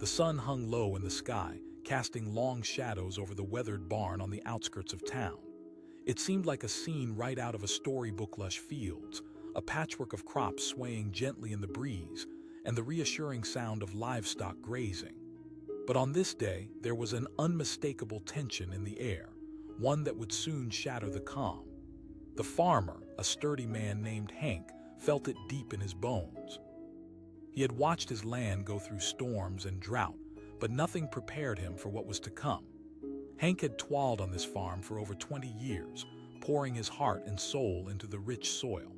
sun hung low in the sky, casting long shadows over the weathered barn on the outskirts of town. It seemed like a scene right out of a storybook-lush fields, a patchwork of crops swaying gently in the breeze, and the reassuring sound of livestock grazing. But on this day, there was an unmistakable tension in the air, one that would soon shatter the calm. The farmer, a sturdy man named Hank, felt it deep in his bones. He had watched his land go through storms and drought, but nothing prepared him for what was to come. Hank had toiled on this farm for over 20 years, pouring his heart and soul into the rich soil.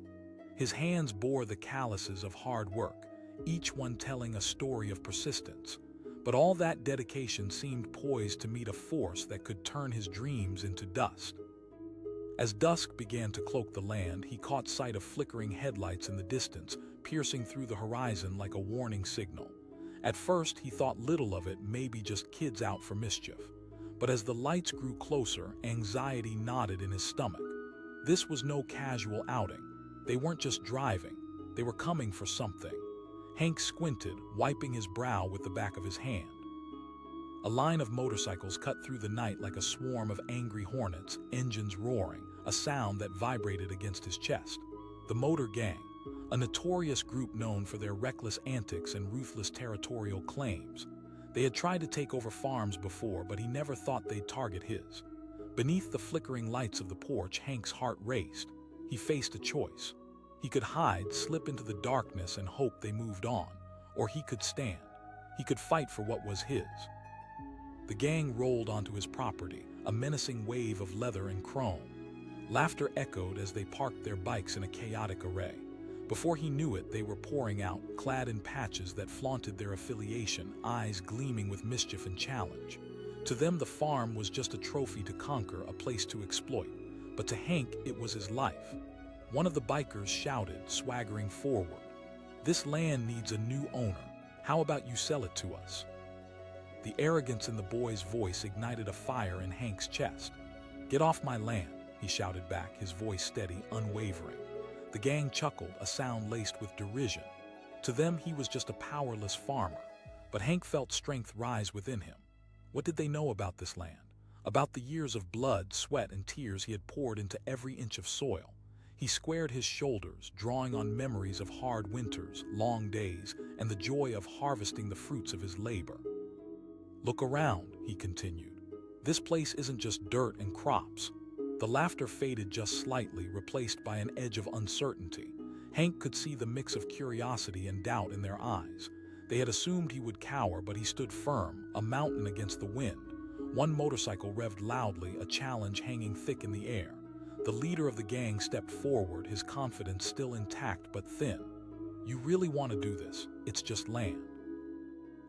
His hands bore the calluses of hard work, each one telling a story of persistence. But all that dedication seemed poised to meet a force that could turn his dreams into dust. As dusk began to cloak the land, he caught sight of flickering headlights in the distance, piercing through the horizon like a warning signal. At first, he thought little of it, maybe just kids out for mischief. But as the lights grew closer, anxiety knotted in his stomach. This was no casual outing. They weren't just driving, they were coming for something. Hank squinted, wiping his brow with the back of his hand. A line of motorcycles cut through the night like a swarm of angry hornets, engines roaring, a sound that vibrated against his chest. The Motor Gang, a notorious group known for their reckless antics and ruthless territorial claims. They had tried to take over farms before, but he never thought they'd target his. Beneath the flickering lights of the porch, Hank's heart raced. He faced a choice. He could hide, slip into the darkness and hope they moved on, or he could stand. He could fight for what was his. The gang rolled onto his property, a menacing wave of leather and chrome. Laughter echoed as they parked their bikes in a chaotic array. Before he knew it, they were pouring out, clad in patches that flaunted their affiliation, eyes gleaming with mischief and challenge. To them, the farm was just a trophy to conquer, a place to exploit. But to Hank, it was his life. One of the bikers shouted, swaggering forward, "This land needs a new owner. How about you sell it to us?" The arrogance in the boy's voice ignited a fire in Hank's chest. "Get off my land," he shouted back, his voice steady, unwavering. The gang chuckled, a sound laced with derision. To them, he was just a powerless farmer. But Hank felt strength rise within him. What did they know about this land? About the years of blood, sweat, and tears he had poured into every inch of soil. He squared his shoulders, drawing on memories of hard winters, long days, and the joy of harvesting the fruits of his labor. "Look around," he continued. "This place isn't just dirt and crops." The laughter faded just slightly, replaced by an edge of uncertainty. Hank could see the mix of curiosity and doubt in their eyes. They had assumed he would cower, but he stood firm, a mountain against the wind. One motorcycle revved loudly, a challenge hanging thick in the air. The leader of the gang stepped forward, his confidence still intact but thin. "You really want to do this? It's just land."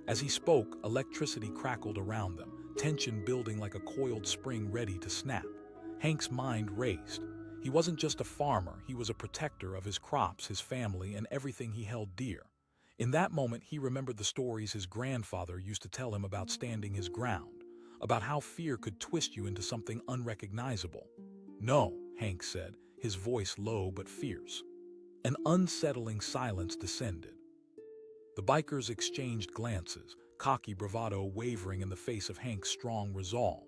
As he spoke, electricity crackled around them, tension building like a coiled spring ready to snap. Hank's mind raced. He wasn't just a farmer, he was a protector of his crops, his family, and everything he held dear. In that moment, he remembered the stories his grandfather used to tell him about standing his ground, about how fear could twist you into something unrecognizable. "No," Hank said, his voice low but fierce. An unsettling silence descended. The bikers exchanged glances, cocky bravado wavering in the face of Hank's strong resolve.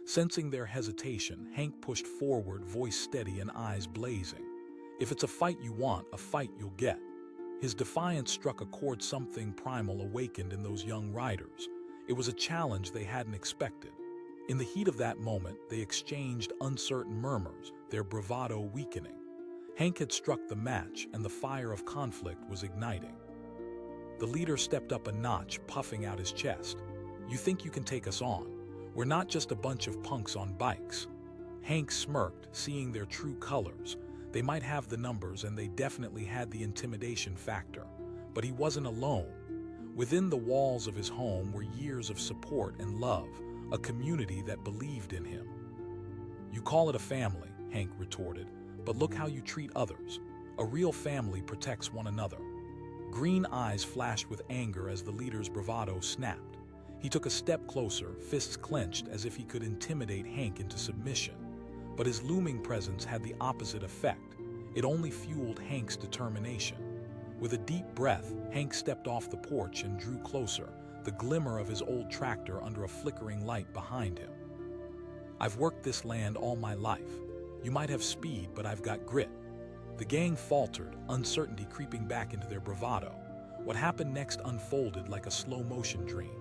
Sensing their hesitation, Hank pushed forward, voice steady and eyes blazing. "If it's a fight you want, a fight you'll get." His defiance struck a chord, something primal awakened in those young riders. It was a challenge they hadn't expected. In the heat of that moment, they exchanged uncertain murmurs, their bravado weakening. Hank had struck the match, and the fire of conflict was igniting. The leader stepped up a notch, puffing out his chest. "You think you can take us on? We're not just a bunch of punks on bikes." Hank smirked, seeing their true colors. They might have the numbers, and they definitely had the intimidation factor. But he wasn't alone. Within the walls of his home were years of support and love, a community that believed in him. "You call it a family," Hank retorted, "but look how you treat others. A real family protects one another." Green eyes flashed with anger as the leader's bravado snapped. He took a step closer, fists clenched as if he could intimidate Hank into submission. But his looming presence had the opposite effect. It only fueled Hank's determination. With a deep breath, Hank stepped off the porch and drew closer, the glimmer of his old tractor under a flickering light behind him. "I've worked this land all my life. You might have speed, but I've got grit." The gang faltered, uncertainty creeping back into their bravado. What happened next unfolded like a slow-motion dream.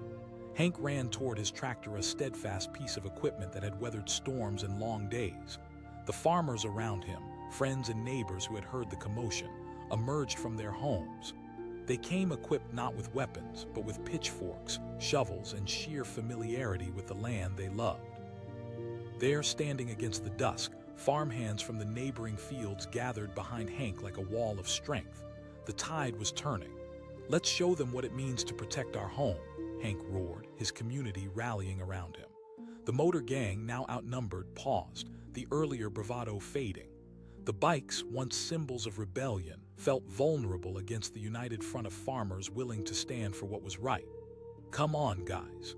Hank ran toward his tractor, a steadfast piece of equipment that had weathered storms and long days. The farmers around him, friends and neighbors who had heard the commotion, emerged from their homes. They came equipped not with weapons, but with pitchforks, shovels, and sheer familiarity with the land they loved. There, standing against the dusk, farmhands from the neighboring fields gathered behind Hank like a wall of strength. The tide was turning. "Let's show them what it means to protect our home," Hank roared, his community rallying around him. The motor gang, now outnumbered, paused, the earlier bravado fading. The bikes, once symbols of rebellion, felt vulnerable against the united front of farmers willing to stand for what was right. "Come on, guys.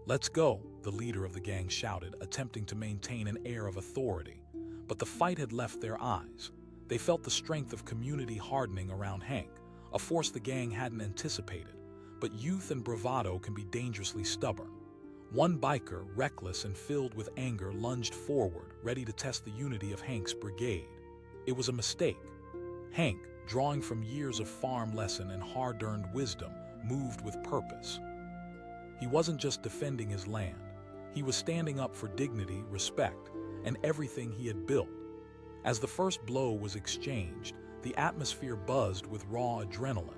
Let's go," the leader of the gang shouted, attempting to maintain an air of authority. But the fight had left their eyes. They felt the strength of community hardening around Hank, a force the gang hadn't anticipated. But youth and bravado can be dangerously stubborn. One biker, reckless and filled with anger, lunged forward, ready to test the unity of Hank's brigade. It was a mistake. Hank, drawing from years of farm lesson and hard-earned wisdom, moved with purpose. He wasn't just defending his land. He was standing up for dignity, respect, and everything he had built. As the first blow was exchanged, the atmosphere buzzed with raw adrenaline.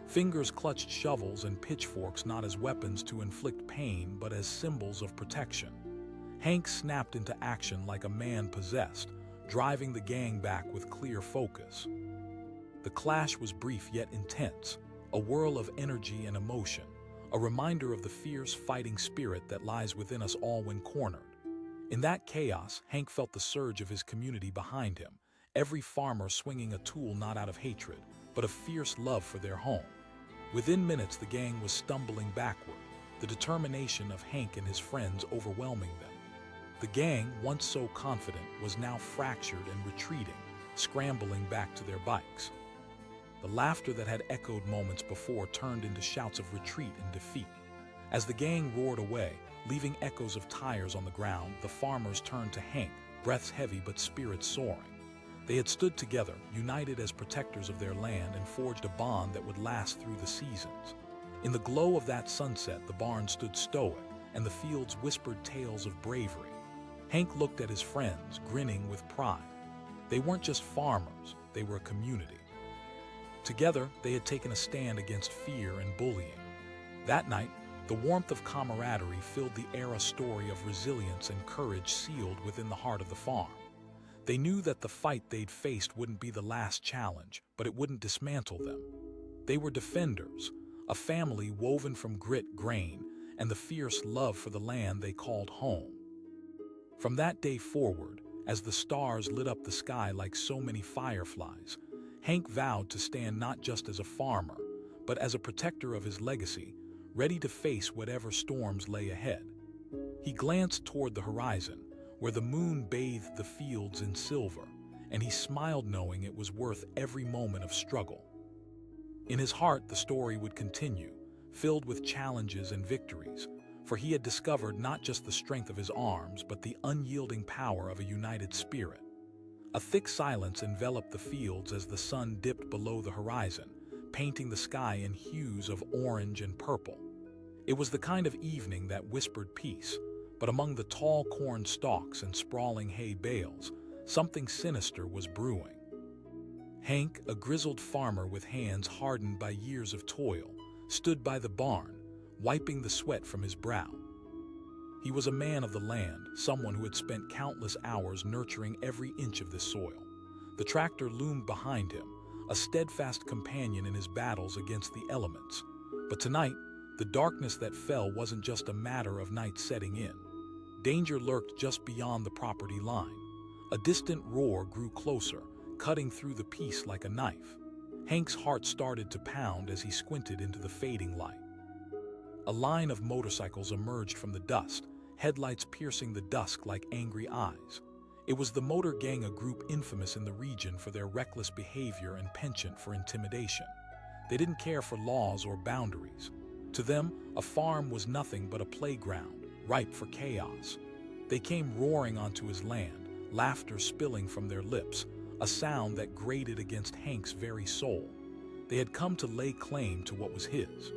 Fingers clutched shovels and pitchforks not as weapons to inflict pain, but as symbols of protection. Hank snapped into action like a man possessed, driving the gang back with clear focus. The clash was brief yet intense, a whirl of energy and emotion, a reminder of the fierce fighting spirit that lies within us all when cornered. In that chaos, Hank felt the surge of his community behind him, every farmer swinging a tool not out of hatred, but of fierce love for their home. Within minutes, the gang was stumbling backward, the determination of Hank and his friends overwhelming them. The gang, once so confident, was now fractured and retreating, scrambling back to their bikes. The laughter that had echoed moments before turned into shouts of retreat and defeat. As the gang roared away, leaving echoes of tires on the ground, the farmers turned to Hank, breaths heavy but spirits soaring. They had stood together, united as protectors of their land, and forged a bond that would last through the seasons. In the glow of that sunset, the barn stood stoic, and the fields whispered tales of bravery. Hank looked at his friends, grinning with pride. They weren't just farmers, they were a community. Together, they had taken a stand against fear and bullying. That night, the warmth of camaraderie filled the air, a story of resilience and courage sealed within the heart of the farm. They knew that the fight they'd faced wouldn't be the last challenge, but it wouldn't dismantle them. They were defenders, a family woven from grit, grain, and the fierce love for the land they called home. From that day forward, as the stars lit up the sky like so many fireflies, Hank vowed to stand not just as a farmer, but as a protector of his legacy, ready to face whatever storms lay ahead. He glanced toward the horizon, where the moon bathed the fields in silver, and he smiled knowing it was worth every moment of struggle. In his heart, the story would continue, filled with challenges and victories, for he had discovered not just the strength of his arms, but the unyielding power of a united spirit. A thick silence enveloped the fields as the sun dipped below the horizon, painting the sky in hues of orange and purple. It was the kind of evening that whispered peace, but among the tall corn stalks and sprawling hay bales, something sinister was brewing. Hank, a grizzled farmer with hands hardened by years of toil, stood by the barn, wiping the sweat from his brow. He was a man of the land, someone who had spent countless hours nurturing every inch of this soil. The tractor loomed behind him, a steadfast companion in his battles against the elements. But tonight, the darkness that fell wasn't just a matter of night setting in. Danger lurked just beyond the property line. A distant roar grew closer, cutting through the peace like a knife. Hank's heart started to pound as he squinted into the fading light. A line of motorcycles emerged from the dust, headlights piercing the dusk like angry eyes. It was the motor gang, a group infamous in the region for their reckless behavior and penchant for intimidation. They didn't care for laws or boundaries. To them, a farm was nothing but a playground, ripe for chaos. They came roaring onto his land, laughter spilling from their lips, a sound that grated against Hank's very soul. They had come to lay claim to what was his.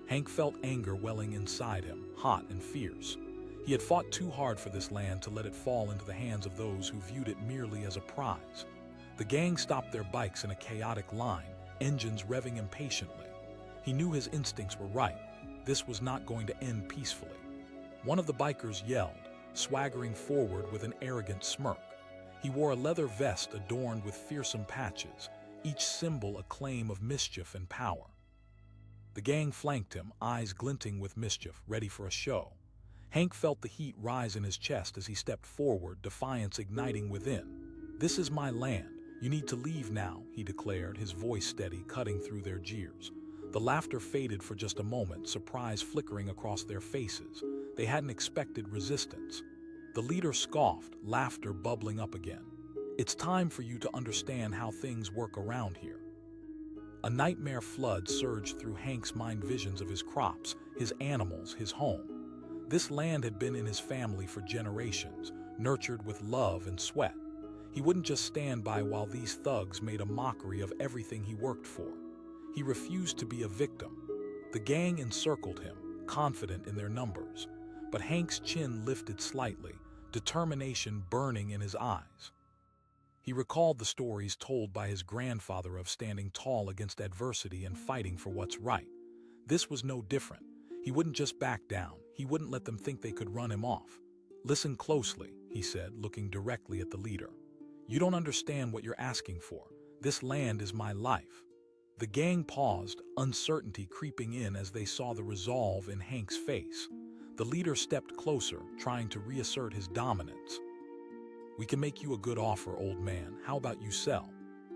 Hank felt anger welling inside him, hot and fierce. He had fought too hard for this land to let it fall into the hands of those who viewed it merely as a prize. The gang stopped their bikes in a chaotic line, engines revving impatiently. He knew his instincts were right. This was not going to end peacefully. One of the bikers yelled, swaggering forward with an arrogant smirk. He wore a leather vest adorned with fearsome patches, each symbol a claim of mischief and power. The gang flanked him, eyes glinting with mischief, ready for a show. Hank felt the heat rise in his chest as he stepped forward, defiance igniting within. "This is my land. You need to leave now," he declared, his voice steady, cutting through their jeers. The laughter faded for just a moment, surprise flickering across their faces. They hadn't expected resistance. The leader scoffed, laughter bubbling up again. "It's time for you to understand how things work around here." A nightmare flood surged through Hank's mind, visions of his crops, his animals, his home. This land had been in his family for generations, nurtured with love and sweat. He wouldn't just stand by while these thugs made a mockery of everything he worked for. He refused to be a victim. The gang encircled him, confident in their numbers. But Hank's chin lifted slightly, determination burning in his eyes. He recalled the stories told by his grandfather of standing tall against adversity and fighting for what's right. This was no different. He wouldn't just back down. He wouldn't let them think they could run him off. "Listen closely," he said, looking directly at the leader. "You don't understand what you're asking for. This land is my life." The gang paused, uncertainty creeping in as they saw the resolve in Hank's face. The leader stepped closer, trying to reassert his dominance. "We can make you a good offer, old man. How about you sell?"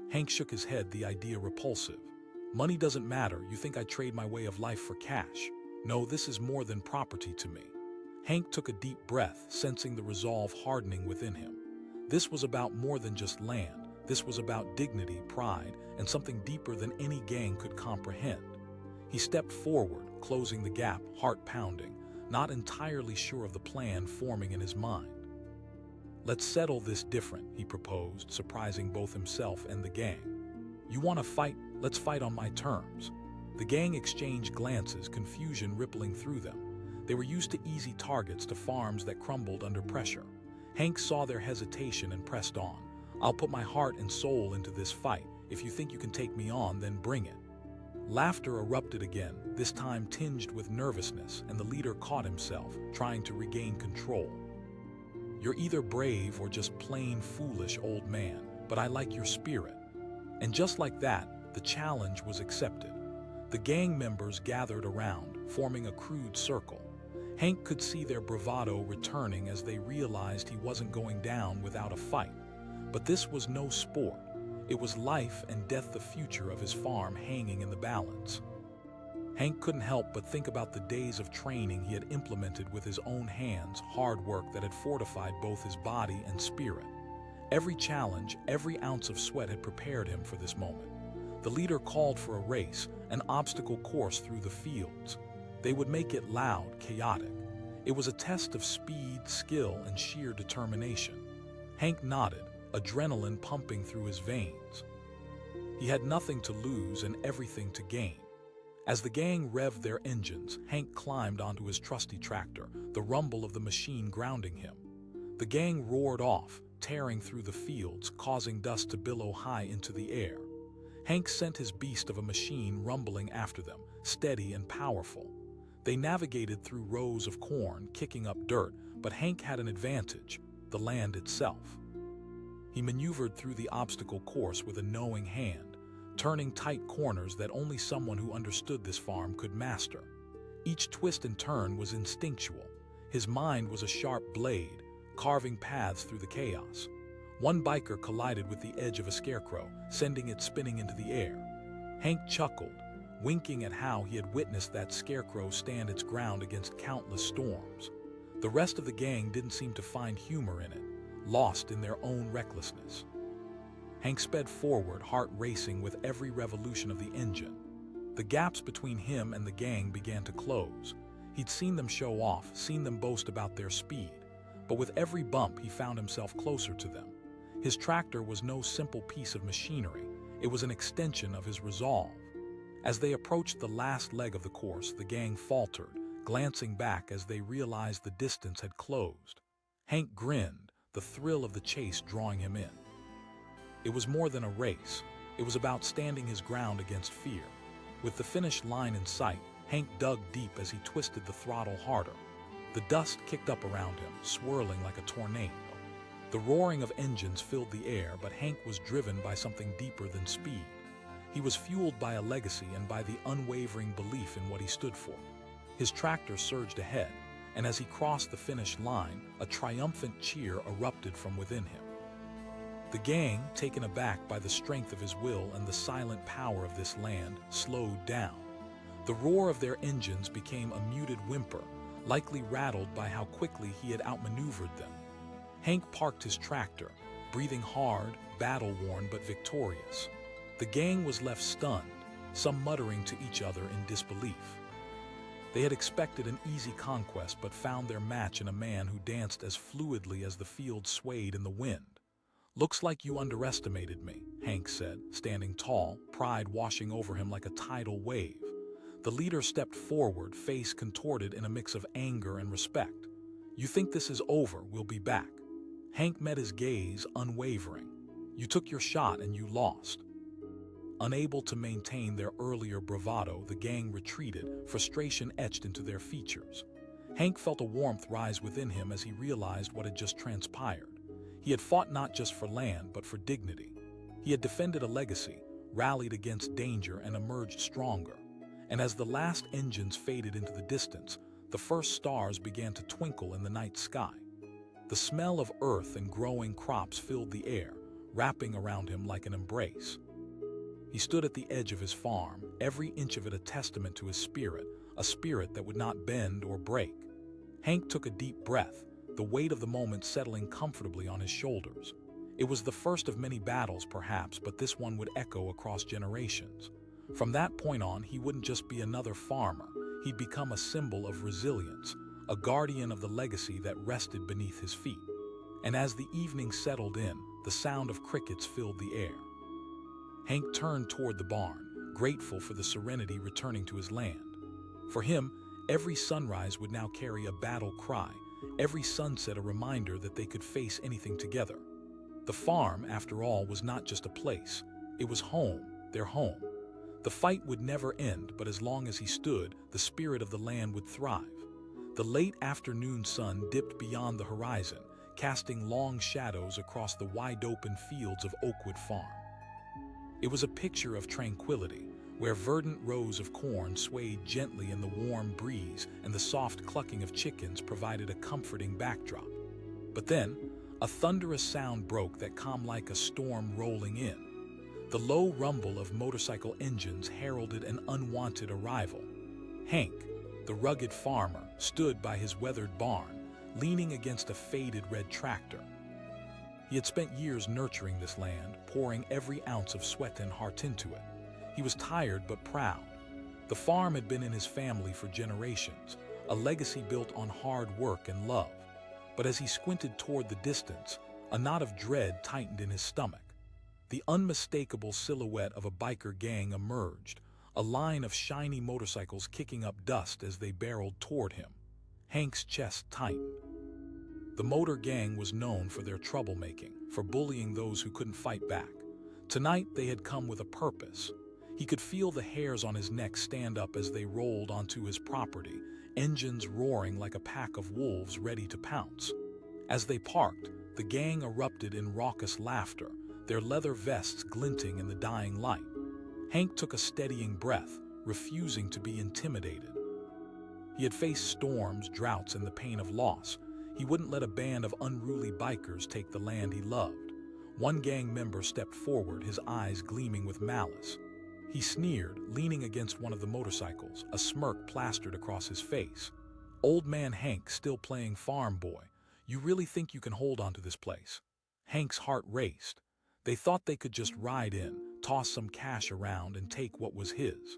Hank shook his head, the idea repulsive. "Money doesn't matter. You think I trade my way of life for cash? No, this is more than property to me." Hank took a deep breath, sensing the resolve hardening within him. This was about more than just land. This was about dignity, pride, and something deeper than any gang could comprehend. He stepped forward, closing the gap, heart pounding, not entirely sure of the plan forming in his mind. "Let's settle this different," he proposed, surprising both himself and the gang. "You want to fight? Let's fight on my terms." The gang exchanged glances, confusion rippling through them. They were used to easy targets, to farms that crumbled under pressure. Hank saw their hesitation and pressed on. "I'll put my heart and soul into this fight. If you think you can take me on, then bring it." Laughter erupted again, this time tinged with nervousness, and the leader caught himself, trying to regain control. "You're either brave or just plain foolish, old man, but I like your spirit." And just like that, the challenge was accepted. The gang members gathered around, forming a crude circle. Hank could see their bravado returning as they realized he wasn't going down without a fight. But this was no sport. It was life and death, the future of his farm hanging in the balance. Hank couldn't help but think about the days of training he had implemented with his own hands, hard work that had fortified both his body and spirit. Every challenge, every ounce of sweat had prepared him for this moment. The leader called for a race, an obstacle course through the fields. They would make it loud, chaotic. It was a test of speed, skill, and sheer determination. Hank nodded, adrenaline pumping through his veins. He had nothing to lose and everything to gain. As the gang revved their engines, Hank climbed onto his trusty tractor, the rumble of the machine grounding him. The gang roared off, tearing through the fields, causing dust to billow high into the air. Hank sent his beast of a machine rumbling after them, steady and powerful. They navigated through rows of corn, kicking up dirt, but Hank had an advantage: the land itself. He maneuvered through the obstacle course with a knowing hand, turning tight corners that only someone who understood this farm could master. Each twist and turn was instinctual. His mind was a sharp blade, carving paths through the chaos. One biker collided with the edge of a scarecrow, sending it spinning into the air. Hank chuckled, winking at how he had witnessed that scarecrow stand its ground against countless storms. The rest of the gang didn't seem to find humor in it, lost in their own recklessness. Hank sped forward, heart racing with every revolution of the engine. The gaps between him and the gang began to close. He'd seen them show off, seen them boast about their speed, but with every bump he found himself closer to them. His tractor was no simple piece of machinery, it was an extension of his resolve. As they approached the last leg of the course, the gang faltered, glancing back as they realized the distance had closed. Hank grinned, the thrill of the chase drawing him in. It was more than a race, it was about standing his ground against fear. With the finish line in sight, Hank dug deep as he twisted the throttle harder. The dust kicked up around him, swirling like a tornado. The roaring of engines filled the air, but Hank was driven by something deeper than speed. He was fueled by a legacy and by the unwavering belief in what he stood for. His tractor surged ahead, and as he crossed the finish line, a triumphant cheer erupted from within him. The gang, taken aback by the strength of his will and the silent power of this land, slowed down. The roar of their engines became a muted whimper, likely rattled by how quickly he had outmaneuvered them. Hank parked his tractor, breathing hard, battle-worn but victorious. The gang was left stunned, some muttering to each other in disbelief. They had expected an easy conquest but found their match in a man who danced as fluidly as the field swayed in the wind. "Looks like you underestimated me," Hank said, standing tall, pride washing over him like a tidal wave. The leader stepped forward, face contorted in a mix of anger and respect. "You think this is over, we'll be back." Hank met his gaze, unwavering. "You took your shot and you lost." Unable to maintain their earlier bravado, the gang retreated, frustration etched into their features. Hank felt a warmth rise within him as he realized what had just transpired. He had fought not just for land, but for dignity. He had defended a legacy, rallied against danger, and emerged stronger. And as the last engines faded into the distance, the first stars began to twinkle in the night sky. The smell of earth and growing crops filled the air, wrapping around him like an embrace. He stood at the edge of his farm, every inch of it a testament to his spirit, a spirit that would not bend or break. Hank took a deep breath, the weight of the moment settling comfortably on his shoulders. It was the first of many battles, perhaps, but this one would echo across generations. From that point on, he wouldn't just be another farmer. He'd become a symbol of resilience, a guardian of the legacy that rested beneath his feet. And as the evening settled in, the sound of crickets filled the air. Hank turned toward the barn, grateful for the serenity returning to his land. For him, every sunrise would now carry a battle cry, every sunset a reminder that they could face anything together. The farm, after all, was not just a place. It was home, their home. The fight would never end, but as long as he stood, the spirit of the land would thrive. The late afternoon sun dipped beyond the horizon, casting long shadows across the wide-open fields of Oakwood Farm. It was a picture of tranquility, where verdant rows of corn swayed gently in the warm breeze and the soft clucking of chickens provided a comforting backdrop. But then, a thunderous sound broke that calmed like a storm rolling in. The low rumble of motorcycle engines heralded an unwanted arrival. Hank, the rugged farmer, stood by his weathered barn, leaning against a faded red tractor. He had spent years nurturing this land, pouring every ounce of sweat and heart into it. He was tired but proud. The farm had been in his family for generations, a legacy built on hard work and love. But as he squinted toward the distance, a knot of dread tightened in his stomach. The unmistakable silhouette of a biker gang emerged, a line of shiny motorcycles kicking up dust as they barreled toward him. Hank's chest tightened. The motor gang was known for their troublemaking, for bullying those who couldn't fight back. Tonight they had come with a purpose. He could feel the hairs on his neck stand up as they rolled onto his property, engines roaring like a pack of wolves ready to pounce. As they parked, the gang erupted in raucous laughter, their leather vests glinting in the dying light. Hank took a steadying breath, refusing to be intimidated. He had faced storms, droughts, and the pain of loss. He wouldn't let a band of unruly bikers take the land he loved. One gang member stepped forward, his eyes gleaming with malice. He sneered, leaning against one of the motorcycles, a smirk plastered across his face. "Old man Hank, still playing farm boy. You really think you can hold on to this place?" Hank's heart raced. They thought they could just ride in, toss some cash around, and take what was his.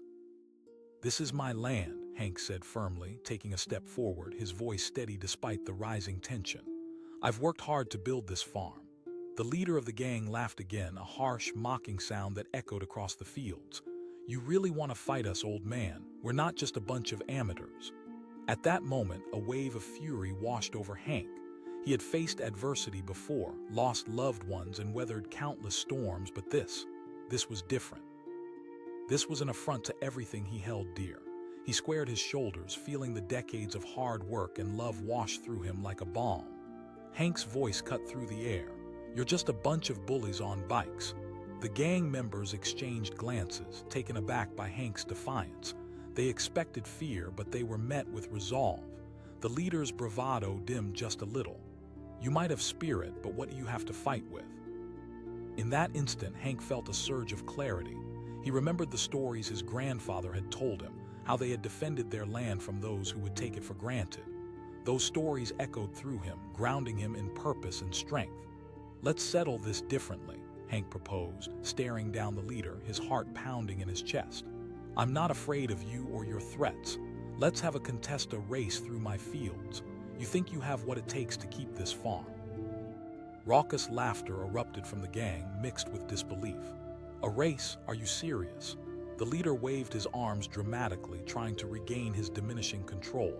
"This is my land," Hank said firmly, taking a step forward, his voice steady despite the rising tension. "I've worked hard to build this farm." The leader of the gang laughed again, a harsh, mocking sound that echoed across the fields. "You really want to fight us, old man? We're not just a bunch of amateurs." At that moment, a wave of fury washed over Hank. He had faced adversity before, lost loved ones, and weathered countless storms, but this was different. This was an affront to everything he held dear. He squared his shoulders, feeling the decades of hard work and love wash through him like a balm. Hank's voice cut through the air. "You're just a bunch of bullies on bikes." The gang members exchanged glances, taken aback by Hank's defiance. They expected fear, but they were met with resolve. The leader's bravado dimmed just a little. "You might have spirit, but what do you have to fight with?" In that instant, Hank felt a surge of clarity. He remembered the stories his grandfather had told him, how they had defended their land from those who would take it for granted. Those stories echoed through him, grounding him in purpose and strength. "Let's settle this differently," Hank proposed, staring down the leader, his heart pounding in his chest. "I'm not afraid of you or your threats. Let's have a contest, a race through my fields. You think you have what it takes to keep this farm?" Raucous laughter erupted from the gang, mixed with disbelief. "A race? Are you serious?" The leader waved his arms dramatically, trying to regain his diminishing control.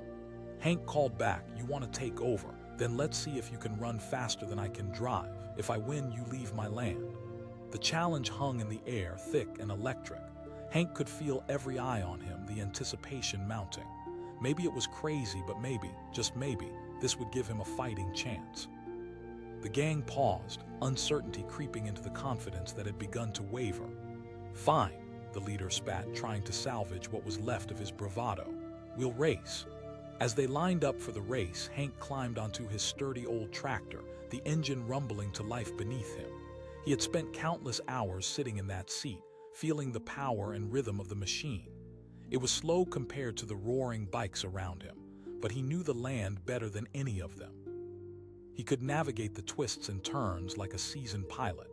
Hank called back, "You want to take over? Then let's see if you can run faster than I can drive. If I win, you leave my land." The challenge hung in the air, thick and electric. Hank could feel every eye on him, the anticipation mounting. Maybe it was crazy, but maybe, just maybe, this would give him a fighting chance. The gang paused, uncertainty creeping into the confidence that had begun to waver. "Fine," the leader spat, trying to salvage what was left of his bravado. "We'll race." As they lined up for the race, Hank climbed onto his sturdy old tractor, the engine rumbling to life beneath him. He had spent countless hours sitting in that seat, feeling the power and rhythm of the machine. It was slow compared to the roaring bikes around him, but he knew the land better than any of them. He could navigate the twists and turns like a seasoned pilot.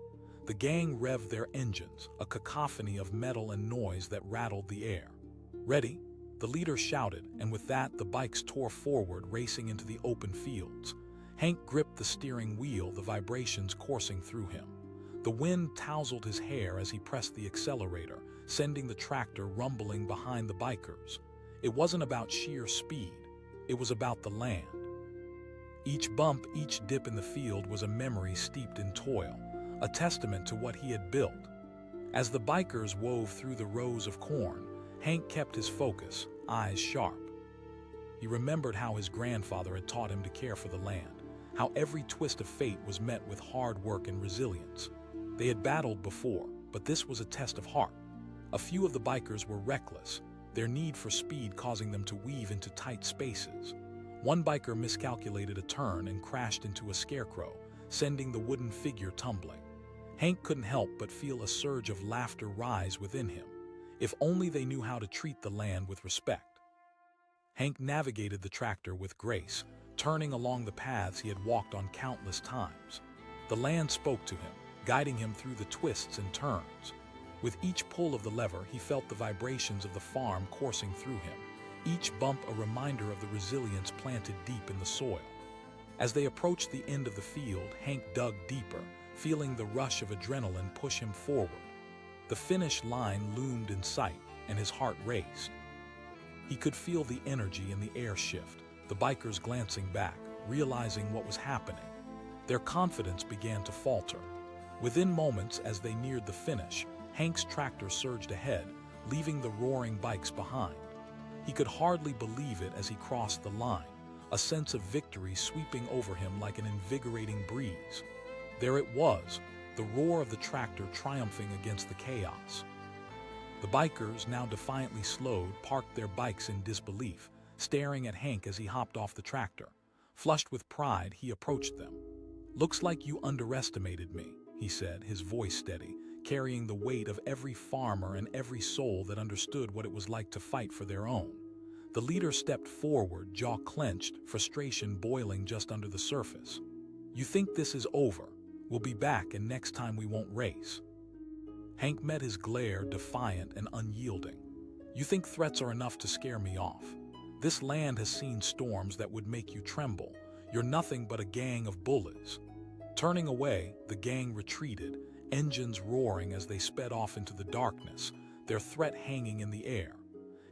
The gang revved their engines, a cacophony of metal and noise that rattled the air. "Ready?" the leader shouted, and with that the bikes tore forward, racing into the open fields. Hank gripped the steering wheel, the vibrations coursing through him. The wind tousled his hair as he pressed the accelerator, sending the tractor rumbling behind the bikers. It wasn't about sheer speed, it was about the land. Each bump, each dip in the field was a memory steeped in toil, a testament to what he had built. As the bikers wove through the rows of corn, Hank kept his focus, eyes sharp. He remembered how his grandfather had taught him to care for the land, how every twist of fate was met with hard work and resilience. They had battled before, but this was a test of heart. A few of the bikers were reckless, their need for speed causing them to weave into tight spaces. One biker miscalculated a turn and crashed into a scarecrow, sending the wooden figure tumbling. Hank couldn't help but feel a surge of laughter rise within him. If only they knew how to treat the land with respect. Hank navigated the tractor with grace, turning along the paths he had walked on countless times. The land spoke to him, guiding him through the twists and turns. With each pull of the lever, he felt the vibrations of the farm coursing through him, each bump a reminder of the resilience planted deep in the soil. As they approached the end of the field, Hank dug deeper, feeling the rush of adrenaline push him forward. The finish line loomed in sight, and his heart raced. He could feel the energy in the air shift, the bikers glancing back, realizing what was happening. Their confidence began to falter. Within moments, as they neared the finish, Hank's tractor surged ahead, leaving the roaring bikes behind. He could hardly believe it as he crossed the line, a sense of victory sweeping over him like an invigorating breeze. There it was, the roar of the tractor triumphing against the chaos. The bikers, now defiantly slowed, parked their bikes in disbelief, staring at Hank as he hopped off the tractor. Flushed with pride, he approached them. "Looks like you underestimated me," he said, his voice steady, carrying the weight of every farmer and every soul that understood what it was like to fight for their own. The leader stepped forward, jaw clenched, frustration boiling just under the surface. "You think this is over? We'll be back, and next time we won't race." Hank met his glare, defiant and unyielding. "You think threats are enough to scare me off? This land has seen storms that would make you tremble. You're nothing but a gang of bullies." Turning away, the gang retreated, engines roaring as they sped off into the darkness, their threat hanging in the air.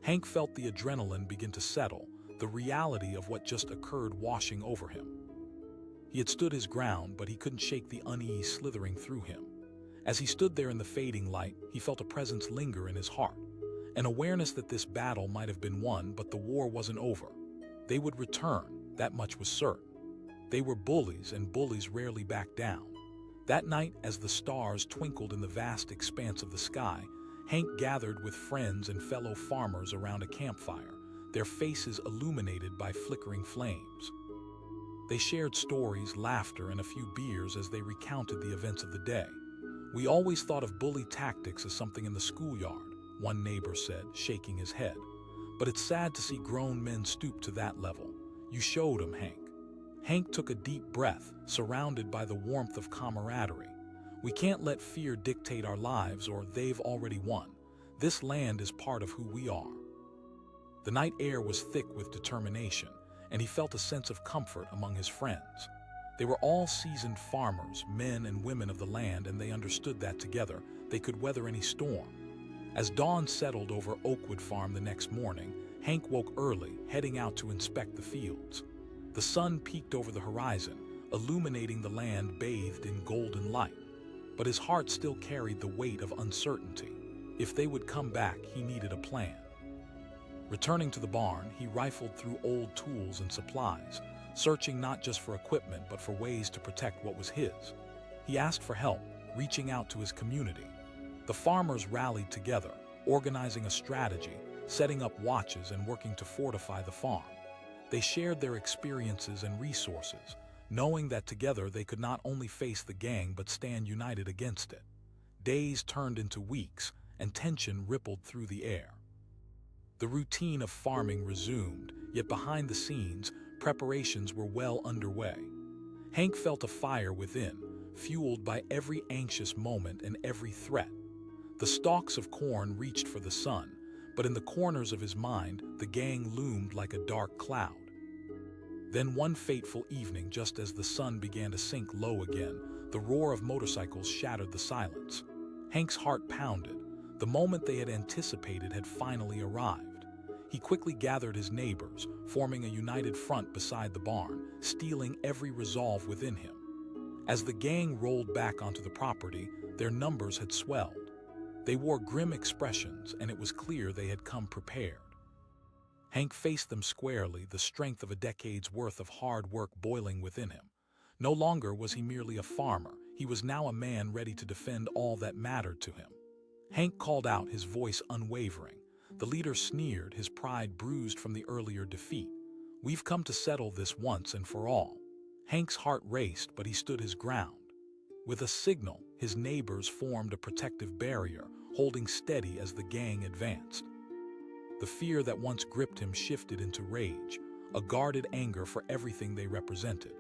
Hank felt the adrenaline begin to settle, the reality of what just occurred washing over him. He had stood his ground, but he couldn't shake the unease slithering through him. As he stood there in the fading light, he felt a presence linger in his heart, an awareness that this battle might have been won, but the war wasn't over. They would return, that much was certain. They were bullies, and bullies rarely back down. That night, as the stars twinkled in the vast expanse of the sky, Hank gathered with friends and fellow farmers around a campfire, their faces illuminated by flickering flames. They shared stories, laughter, and a few beers as they recounted the events of the day. "We always thought of bully tactics as something in the schoolyard," one neighbor said, shaking his head. "But it's sad to see grown men stoop to that level. You showed 'em, Hank." Hank took a deep breath, surrounded by the warmth of camaraderie. "We can't let fear dictate our lives, or they've already won. This land is part of who we are." The night air was thick with determination, and he felt a sense of comfort among his friends. They were all seasoned farmers, men and women of the land, and they understood that together they could weather any storm. As dawn settled over Oakwood Farm the next morning, Hank woke early, heading out to inspect the fields. The sun peeked over the horizon, illuminating the land bathed in golden light. But his heart still carried the weight of uncertainty. If they would come back, he needed a plan. Returning to the barn, he rifled through old tools and supplies, searching not just for equipment but for ways to protect what was his. He asked for help, reaching out to his community. The farmers rallied together, organizing a strategy, setting up watches and working to fortify the farm. They shared their experiences and resources, knowing that together they could not only face the gang but stand united against it. Days turned into weeks, and tension rippled through the air. The routine of farming resumed, yet behind the scenes, preparations were well underway. Hank felt a fire within, fueled by every anxious moment and every threat. The stalks of corn reached for the sun, but in the corners of his mind, the gang loomed like a dark cloud. Then one fateful evening, just as the sun began to sink low again, the roar of motorcycles shattered the silence. Hank's heart pounded. The moment they had anticipated had finally arrived. He quickly gathered his neighbors, forming a united front beside the barn, steeling every resolve within him. As the gang rolled back onto the property, their numbers had swelled. They wore grim expressions, and it was clear they had come prepared. Hank faced them squarely, the strength of a decade's worth of hard work boiling within him. No longer was he merely a farmer, he was now a man ready to defend all that mattered to him. Hank called out, his voice unwavering. The leader sneered, his pride bruised from the earlier defeat. "We've come to settle this once and for all." Hank's heart raced, but he stood his ground. With a signal, his neighbors formed a protective barrier, holding steady as the gang advanced. The fear that once gripped him shifted into rage, a guarded anger for everything they represented.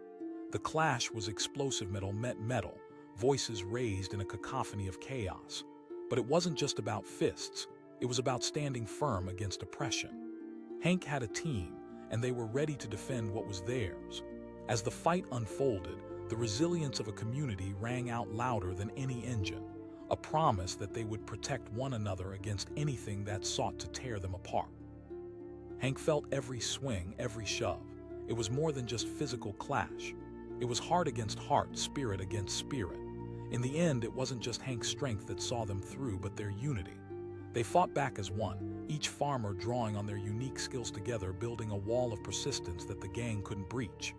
The clash was explosive, metal met metal, voices raised in a cacophony of chaos. But it wasn't just about fists, it was about standing firm against oppression. Hank had a team, and they were ready to defend what was theirs. As the fight unfolded, the resilience of a community rang out louder than any engine, a promise that they would protect one another against anything that sought to tear them apart. Hank felt every swing, every shove. It was more than just physical clash. It was heart against heart, spirit against spirit. In the end, it wasn't just Hank's strength that saw them through, but their unity. They fought back as one, each farmer drawing on their unique skills together, building a wall of persistence that the gang couldn't breach.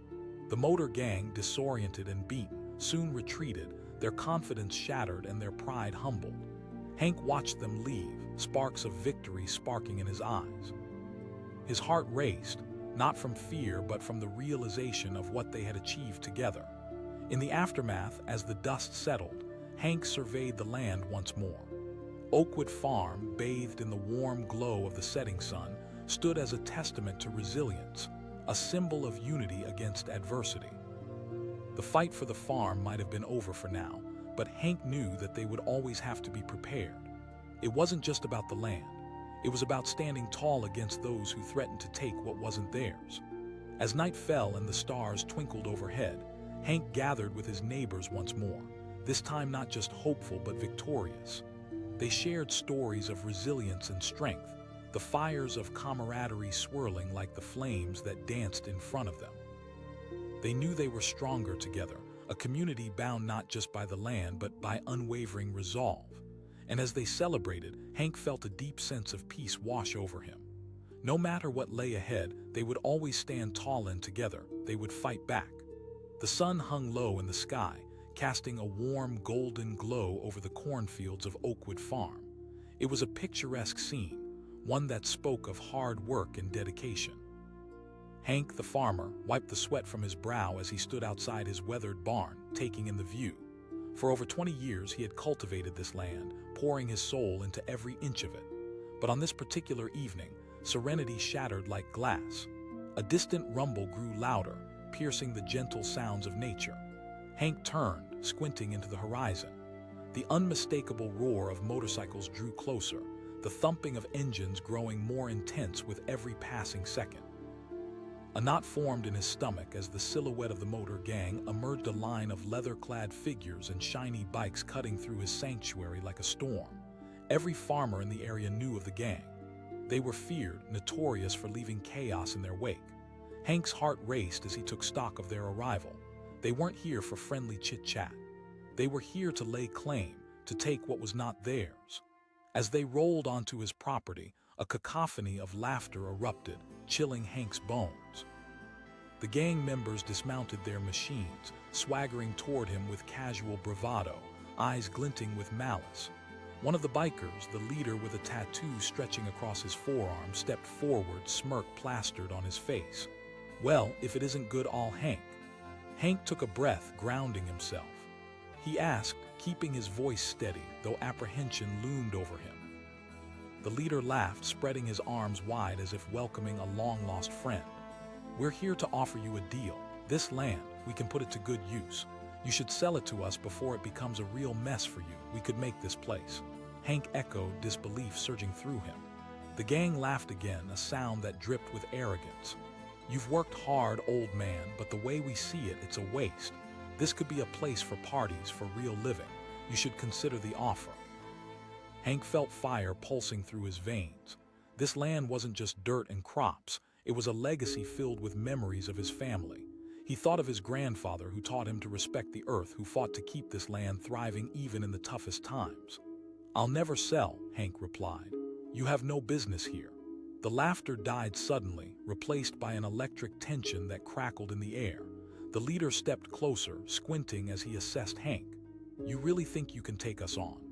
The motor gang, disoriented and beaten, soon retreated, their confidence shattered and their pride humbled. Hank watched them leave, sparks of victory sparking in his eyes. His heart raced, not from fear but from the realization of what they had achieved together. In the aftermath, as the dust settled, Hank surveyed the land once more. Oakwood Farm, bathed in the warm glow of the setting sun, stood as a testament to resilience, a symbol of unity against adversity. The fight for the farm might have been over for now, but Hank knew that they would always have to be prepared. It wasn't just about the land. It was about standing tall against those who threatened to take what wasn't theirs. As night fell and the stars twinkled overhead, Hank gathered with his neighbors once more, this time not just hopeful but victorious. They shared stories of resilience and strength, the fires of camaraderie swirling like the flames that danced in front of them. They knew they were stronger together, a community bound not just by the land but by unwavering resolve. And as they celebrated, Hank felt a deep sense of peace wash over him. No matter what lay ahead, they would always stand tall and together. They would fight back. The sun hung low in the sky, casting a warm golden glow over the cornfields of Oakwood Farm. It was a picturesque scene, one that spoke of hard work and dedication. Hank, the farmer, wiped the sweat from his brow as he stood outside his weathered barn, taking in the view. For over 20 years, he had cultivated this land, pouring his soul into every inch of it. But on this particular evening, serenity shattered like glass. A distant rumble grew louder, piercing the gentle sounds of nature. Hank turned, squinting into the horizon. The unmistakable roar of motorcycles drew closer, the thumping of engines growing more intense with every passing second. A knot formed in his stomach as the silhouette of the motor gang emerged, a line of leather-clad figures and shiny bikes cutting through his sanctuary like a storm. Every farmer in the area knew of the gang. They were feared, notorious for leaving chaos in their wake. Hank's heart raced as he took stock of their arrival. They weren't here for friendly chit-chat. They were here to lay claim, to take what was not theirs. As they rolled onto his property, a cacophony of laughter erupted, chilling Hank's bones. The gang members dismounted their machines, swaggering toward him with casual bravado, eyes glinting with malice. One of the bikers, the leader with a tattoo stretching across his forearm, stepped forward, smirk plastered on his face. "Well, if it isn't good old Hank." Hank took a breath, grounding himself. He asked, keeping his voice steady, though apprehension loomed over him. The leader laughed, spreading his arms wide as if welcoming a long-lost friend. "We're here to offer you a deal. This land, we can put it to good use. You should sell it to us before it becomes a real mess for you. We could make this place." Hank echoed, disbelief surging through him. The gang laughed again, a sound that dripped with arrogance. "You've worked hard, old man, but the way we see it, it's a waste. This could be a place for parties, for real living. You should consider the offer." Hank felt fire pulsing through his veins. This land wasn't just dirt and crops. It was a legacy filled with memories of his family. He thought of his grandfather, who taught him to respect the earth, who fought to keep this land thriving even in the toughest times. "I'll never sell," Hank replied. "You have no business here." The laughter died suddenly, replaced by an electric tension that crackled in the air. The leader stepped closer, squinting as he assessed Hank. "You really think you can take us on?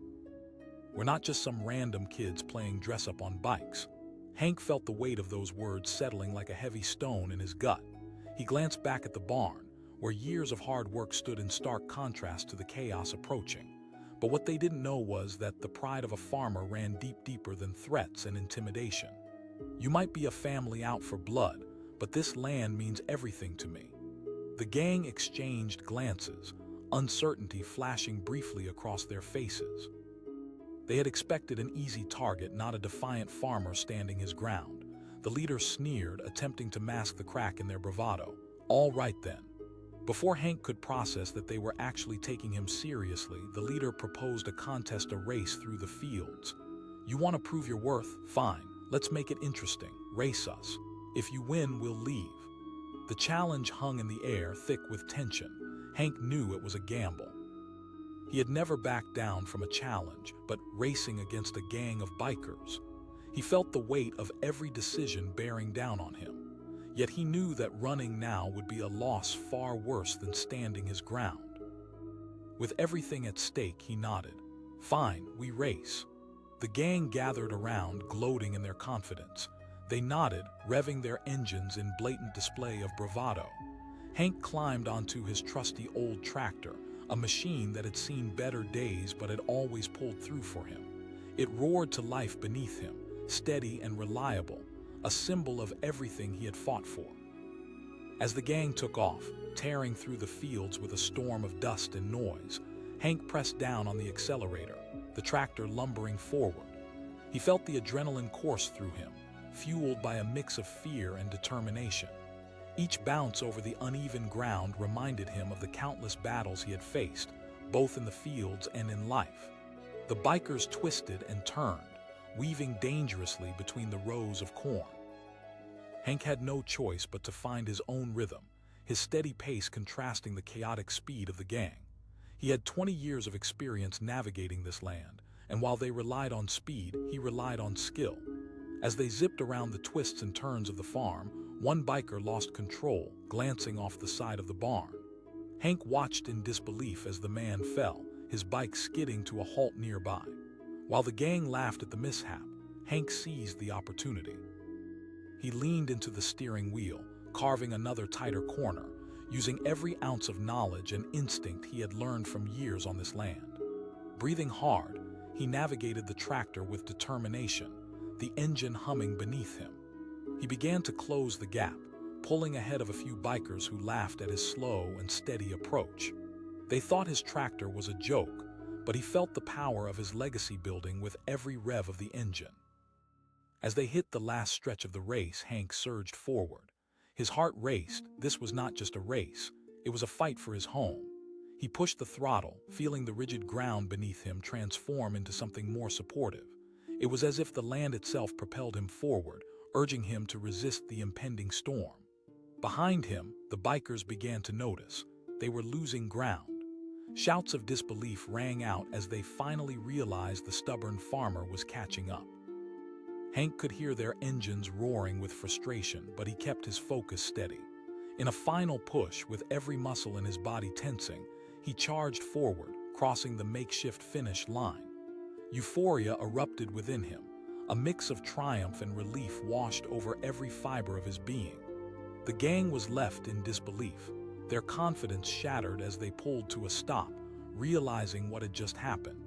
We're not just some random kids playing dress-up on bikes." Hank felt the weight of those words settling like a heavy stone in his gut. He glanced back at the barn, where years of hard work stood in stark contrast to the chaos approaching. But what they didn't know was that the pride of a farmer ran deeper than threats and intimidation. "You might be a family out for blood, but this land means everything to me." The gang exchanged glances, uncertainty flashing briefly across their faces. They had expected an easy target, not a defiant farmer standing his ground. The leader sneered, attempting to mask the crack in their bravado. "All right then." Before Hank could process that they were actually taking him seriously, the leader proposed a contest, a race through the fields. "You want to prove your worth? Fine. Let's make it interesting. Race us. If you win, we'll leave." The challenge hung in the air, thick with tension. Hank knew it was a gamble. He had never backed down from a challenge, but racing against a gang of bikers. He felt the weight of every decision bearing down on him. Yet he knew that running now would be a loss far worse than standing his ground. With everything at stake, he nodded. "Fine, we race." The gang gathered around, gloating in their confidence. They nodded, revving their engines in blatant display of bravado. Hank climbed onto his trusty old tractor, a machine that had seen better days but had always pulled through for him. It roared to life beneath him, steady and reliable, a symbol of everything he had fought for. As the gang took off, tearing through the fields with a storm of dust and noise, Hank pressed down on the accelerator, the tractor lumbering forward. He felt the adrenaline course through him, fueled by a mix of fear and determination. Each bounce over the uneven ground reminded him of the countless battles he had faced, both in the fields and in life. The bikers twisted and turned, weaving dangerously between the rows of corn. Hank had no choice but to find his own rhythm, his steady pace contrasting the chaotic speed of the gang. He had 20 years of experience navigating this land, and while they relied on speed, he relied on skill. As they zipped around the twists and turns of the farm, one biker lost control, glancing off the side of the barn. Hank watched in disbelief as the man fell, his bike skidding to a halt nearby. While the gang laughed at the mishap, Hank seized the opportunity. He leaned into the steering wheel, carving another tighter corner, using every ounce of knowledge and instinct he had learned from years on this land. Breathing hard, he navigated the tractor with determination, the engine humming beneath him. He began to close the gap, pulling ahead of a few bikers who laughed at his slow and steady approach. They thought his tractor was a joke, but he felt the power of his legacy building with every rev of the engine. As they hit the last stretch of the race, Hank surged forward. His heart raced. This was not just a race, it was a fight for his home. He pushed the throttle, feeling the rigid ground beneath him transform into something more supportive. It was as if the land itself propelled him forward, urging him to resist the impending storm. Behind him, the bikers began to notice. They were losing ground. Shouts of disbelief rang out as they finally realized the stubborn farmer was catching up. Hank could hear their engines roaring with frustration, but he kept his focus steady. In a final push, with every muscle in his body tensing, he charged forward, crossing the makeshift finish line. Euphoria erupted within him. A mix of triumph and relief washed over every fiber of his being. The gang was left in disbelief, their confidence shattered as they pulled to a stop, realizing what had just happened.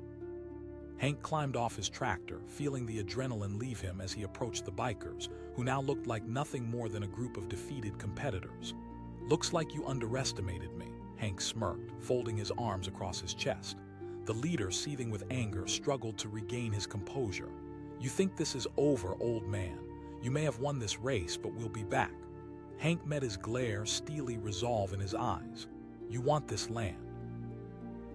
Hank climbed off his tractor, feeling the adrenaline leave him as he approached the bikers, who now looked like nothing more than a group of defeated competitors. "Looks like you underestimated me," Hank smirked, folding his arms across his chest. The leader, seething with anger, struggled to regain his composure. "You think this is over, old man? You may have won this race, but we'll be back." Hank met his glare, steely resolve in his eyes. "You want this land."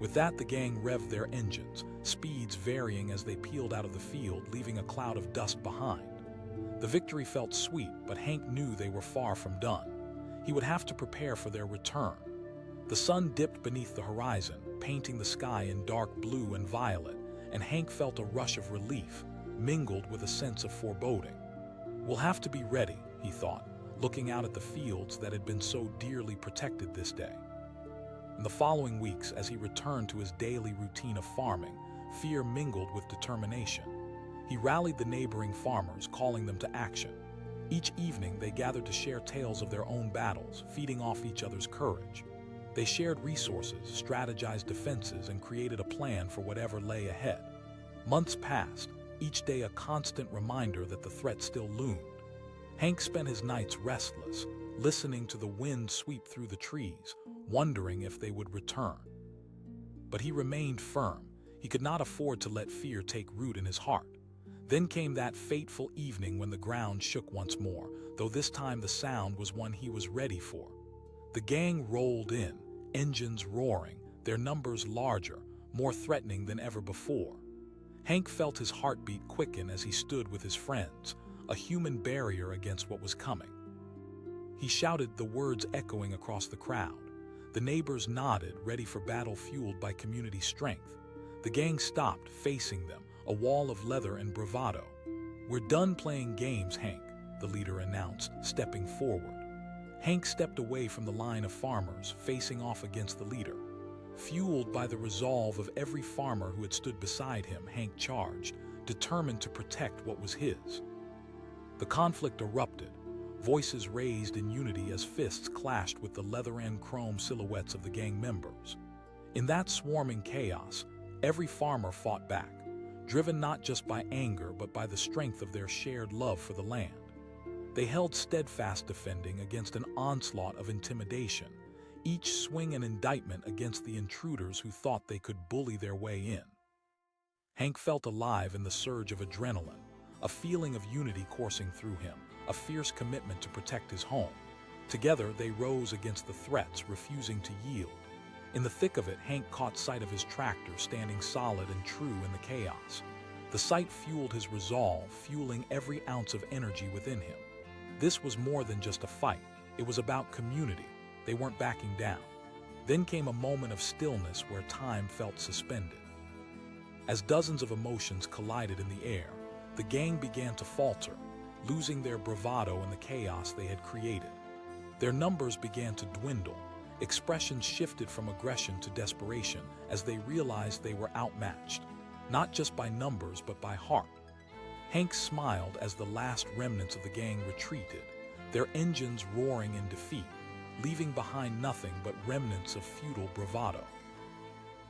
With that, the gang revved their engines, speeds varying as they peeled out of the field, leaving a cloud of dust behind. The victory felt sweet, but Hank knew they were far from done. He would have to prepare for their return. The sun dipped beneath the horizon, painting the sky in dark blue and violet, and Hank felt a rush of relief, mingled with a sense of foreboding. "We'll have to be ready," he thought, looking out at the fields that had been so dearly protected this day. In the following weeks, as he returned to his daily routine of farming, fear mingled with determination. He rallied the neighboring farmers, calling them to action. Each evening, they gathered to share tales of their own battles, feeding off each other's courage. They shared resources, strategized defenses, and created a plan for whatever lay ahead. Months passed, each day a constant reminder that the threat still loomed. Hank spent his nights restless, listening to the wind sweep through the trees, wondering if they would return. But he remained firm. He could not afford to let fear take root in his heart. Then came that fateful evening when the ground shook once more, though this time the sound was one he was ready for. The gang rolled in, engines roaring, their numbers larger, more threatening than ever before. Hank felt his heartbeat quicken as he stood with his friends, a human barrier against what was coming. He shouted, the words echoing across the crowd. The neighbors nodded, ready for battle fueled by community strength. The gang stopped, facing them, a wall of leather and bravado. "We're done playing games, Hank," the leader announced, stepping forward. Hank stepped away from the line of farmers, facing off against the leader. Fueled by the resolve of every farmer who had stood beside him, Hank charged, determined to protect what was his. The conflict erupted, voices raised in unity as fists clashed with the leather and chrome silhouettes of the gang members. In that swarming chaos, every farmer fought back, driven not just by anger but by the strength of their shared love for the land. They held steadfast, defending against an onslaught of intimidation, each swing an indictment against the intruders who thought they could bully their way in. Hank felt alive in the surge of adrenaline, a feeling of unity coursing through him, a fierce commitment to protect his home. Together, they rose against the threats, refusing to yield. In the thick of it, Hank caught sight of his tractor standing solid and true in the chaos. The sight fueled his resolve, fueling every ounce of energy within him. This was more than just a fight. It was about community. They weren't backing down. Then came a moment of stillness where time felt suspended. As dozens of emotions collided in the air, the gang began to falter, losing their bravado in the chaos they had created. Their numbers began to dwindle. Expressions shifted from aggression to desperation as they realized they were outmatched, not just by numbers but by heart. Hank smiled as the last remnants of the gang retreated, their engines roaring in defeat, leaving behind nothing but remnants of futile bravado.